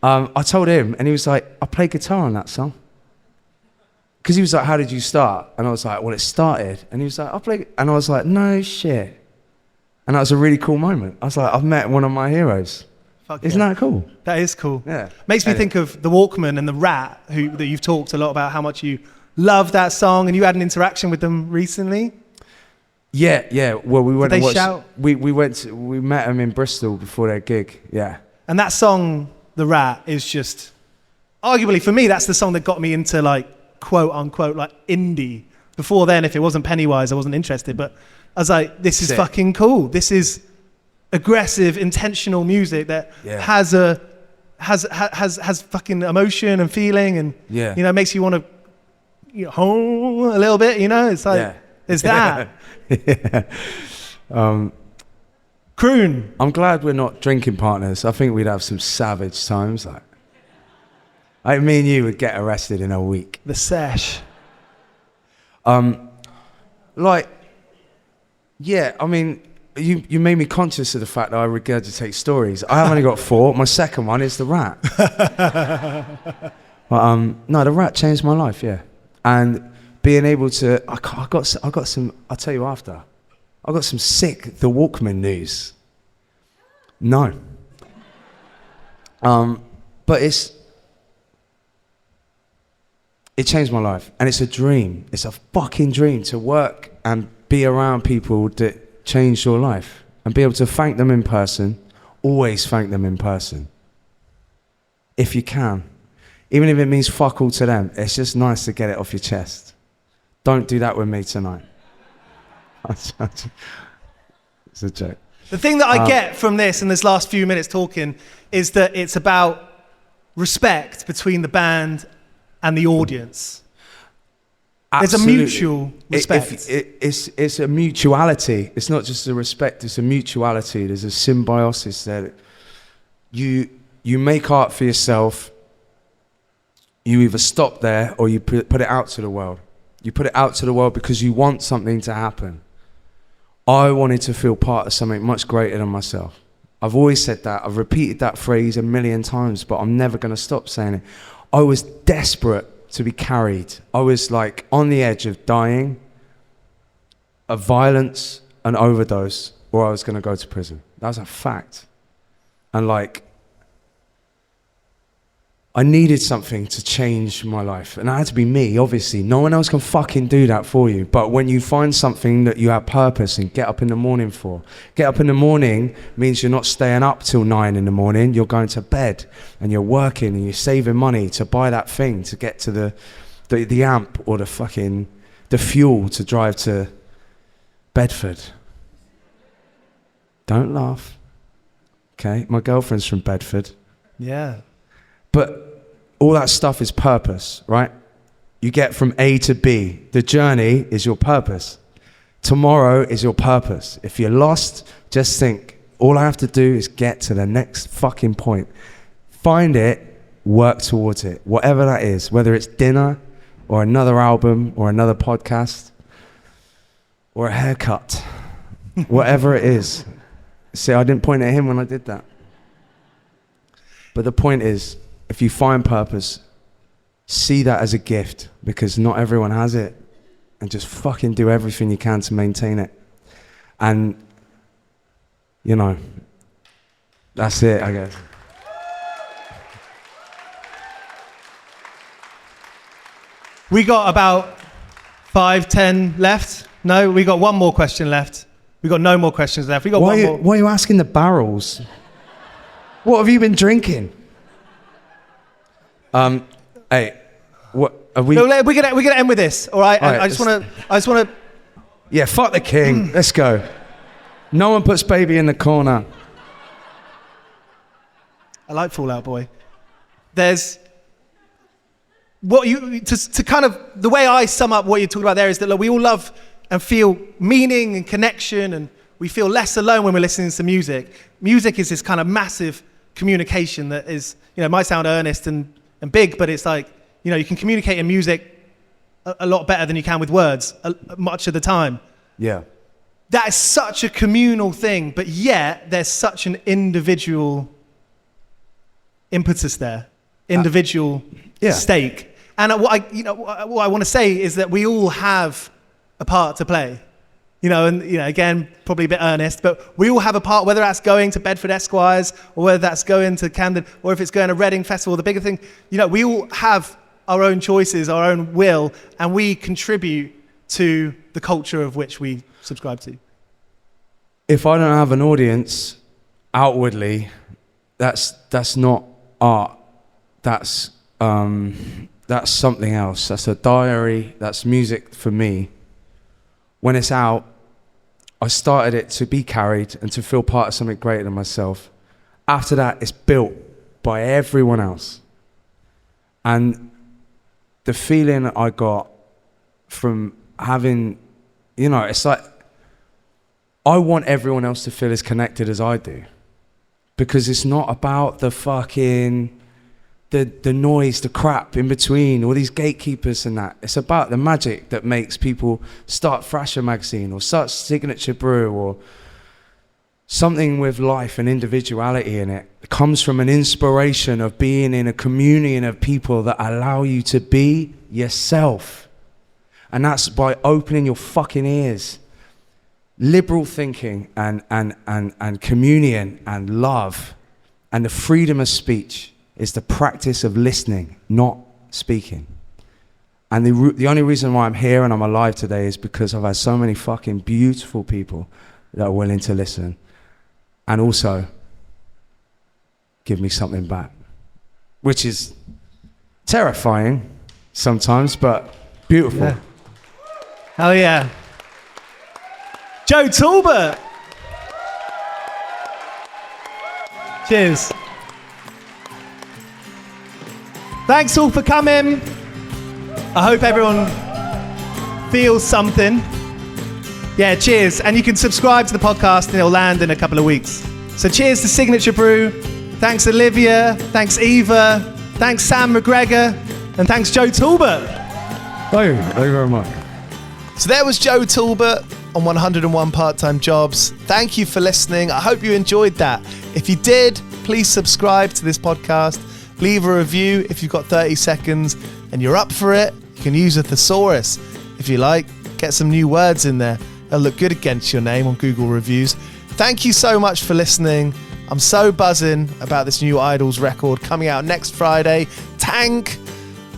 I told him, and he was like, I play guitar on that song. Because he was like, how did you start? And I was like, well, it started. And he was like, I play... And I was like, no shit. And that was a really cool moment. I was like, I've met one of my heroes. Isn't that cool? That is cool. Yeah. Makes me think of the Walkman and the Rat, that you've talked a lot about how much you love that song, and you had an interaction with them recently. Yeah. Well, we went. Did they and watched, shout? We met them in Bristol before their gig. Yeah. And that song, The Rat, is just arguably for me that's the song that got me into like quote unquote like indie. Before then, if it wasn't Pennywise, I wasn't interested. But I was like, this is Sick. fucking cool. This is aggressive, intentional music that has fucking emotion and feeling, and makes you want to home a little bit. It's like it's that. Croon. I'm glad we're not drinking partners. I think we'd have some savage times. Like me and you would get arrested in a week. The sesh. I mean, you made me conscious of the fact that I regurgitate stories. I have only got 4. My second one is The Rat. But no, The Rat changed my life, and being able to, I got some. I'll tell you after. I got some sick The Walkman news. No. But it changed my life, and it's a dream. It's a fucking dream to work and be around people that change your life and be able to thank them in person. Always thank them in person. If you can. Even if it means fuck all to them, it's just nice to get it off your chest. Don't do that with me tonight. It's a joke. The thing that I get from this and this last few minutes talking is that it's about respect between the band and the audience. Absolutely. There's a mutual respect. It's a mutuality. It's not just a respect, it's a mutuality. There's a symbiosis there. You make art for yourself. You either stop there or you put it out to the world. You put it out to the world because you want something to happen. I wanted to feel part of something much greater than myself. I've always said that. I've repeated that phrase a million times, but I'm never going to stop saying it. I was desperate to be carried. I was like on the edge of dying, of violence, an overdose, or I was going to go to prison. That was a fact. And like, I needed something to change my life. And it had to be me, obviously. No one else can fucking do that for you. But when you find something that you have purpose and get up in the morning for, get up in the morning means you're not staying up till 9 in the morning. You're going to bed and you're working and you're saving money to buy that thing, to get to the amp or the fuel to drive to Bedford. Don't laugh. Okay, my girlfriend's from Bedford. Yeah. But all that stuff is purpose, right? You get from A to B. The journey is your purpose. Tomorrow is your purpose. If you're lost, just think, all I have to do is get to the next fucking point. Find it, work towards it, whatever that is, whether it's dinner or another album or another podcast or a haircut, whatever it is. See, I didn't point at him when I did that. But the point is, if you find purpose, see that as a gift, because not everyone has it, and just fucking do everything you can to maintain it. And, you know, that's it, I guess. We got about 5, 10 left. No, we got one more question left. We got no more questions left. We got one more. Why are you asking the barrels? What have you been drinking? Hey, what are we? No, we're gonna end with this. All right. All right, I just wanna. Yeah, fuck the king. Let's go. No one puts baby in the corner. I like Fall Out Boy. There's what you to kind of the way I sum up what you're talking about there is that, look, we all love and feel meaning and connection, and we feel less alone when we're listening to music. Music is this kind of massive communication that is, you know, might sound earnest and big, but it's like, you know, you can communicate in music a lot better than you can with words much of the time. Yeah. That is such a communal thing, but yet there's such an individual impetus there, individual stake. And what I want to say is that we all have a part to play. You know, and you know, again, probably a bit earnest, but we all have a part, whether that's going to Bedford Esquires or whether that's going to Camden or if it's going to Reading Festival, the bigger thing, you know, we all have our own choices, our own will, and we contribute to the culture of which we subscribe to. If I don't have an audience outwardly, that's not art. That's something else. That's a diary. That's music for me. When it's out, I started it to be carried and to feel part of something greater than myself. After that, it's built by everyone else. And the feeling I got from having, you know, it's like, I want everyone else to feel as connected as I do. Because it's not about the fucking, the noise, the crap in between, all these gatekeepers and that. It's about the magic that makes people start Thrasher magazine or start Signature Brew or something with life and individuality in it. It comes from an inspiration of being in a communion of people that allow you to be yourself. And that's by opening your fucking ears. Liberal thinking and communion and love and the freedom of speech is the practice of listening, not speaking. And the only reason why I'm here and I'm alive today is because I've had so many fucking beautiful people that are willing to listen and also give me something back, which is terrifying sometimes, but beautiful. Yeah. Hell yeah. Joe Talbot. Cheers. Thanks all for coming. I hope everyone feels something. Yeah, cheers. And you can subscribe to the podcast and it'll land in a couple of weeks. So cheers to Signature Brew. Thanks Olivia. Thanks Eva. Thanks Sam McGregor. And thanks Joe Talbot. Thank you very much. So there was Joe Talbot on 101 Part-Time Jobs. Thank you for listening. I hope you enjoyed that. If you did, please subscribe to this podcast. Leave a review if you've got 30 seconds and you're up for it. You can use a thesaurus if you like. Get some new words in there. They'll look good against your name on Google Reviews. Thank you so much for listening. I'm so buzzing about this new IDLES record coming out next Friday. Tank,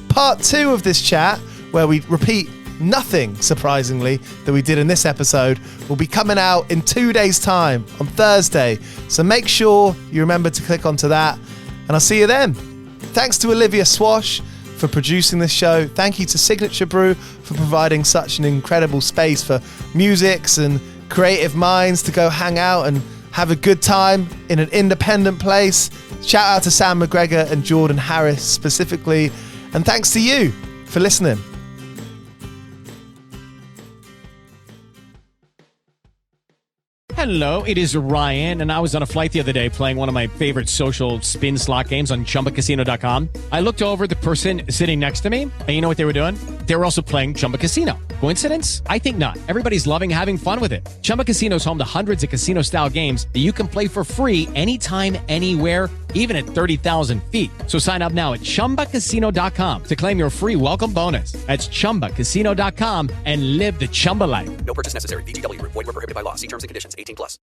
part 2 of this chat, where we repeat nothing, surprisingly, that we did in this episode, will be coming out in 2 days' time on Thursday. So make sure you remember to click onto that, and I'll see you then. Thanks to Olivia Swash for producing this show. Thank you to Signature Brew for providing such an incredible space for musics and creative minds to go hang out and have a good time in an independent place. Shout out to Sam McGregor and Jordan Harris specifically. And thanks to you for listening. Hello, it is Ryan, and I was on a flight the other day playing one of my favorite social spin slot games on ChumbaCasino.com. I looked over at the person sitting next to me, and you know what they were doing? They were also playing Chumba Casino. Coincidence? I think not. Everybody's loving having fun with it. Chumba Casino is home to hundreds of casino-style games that you can play for free anytime, anywhere, even at 30,000 feet. So sign up now at ChumbaCasino.com to claim your free welcome bonus. That's ChumbaCasino.com and live the Chumba life. No purchase necessary. VGW. Void where prohibited by law. See terms and conditions. 18+.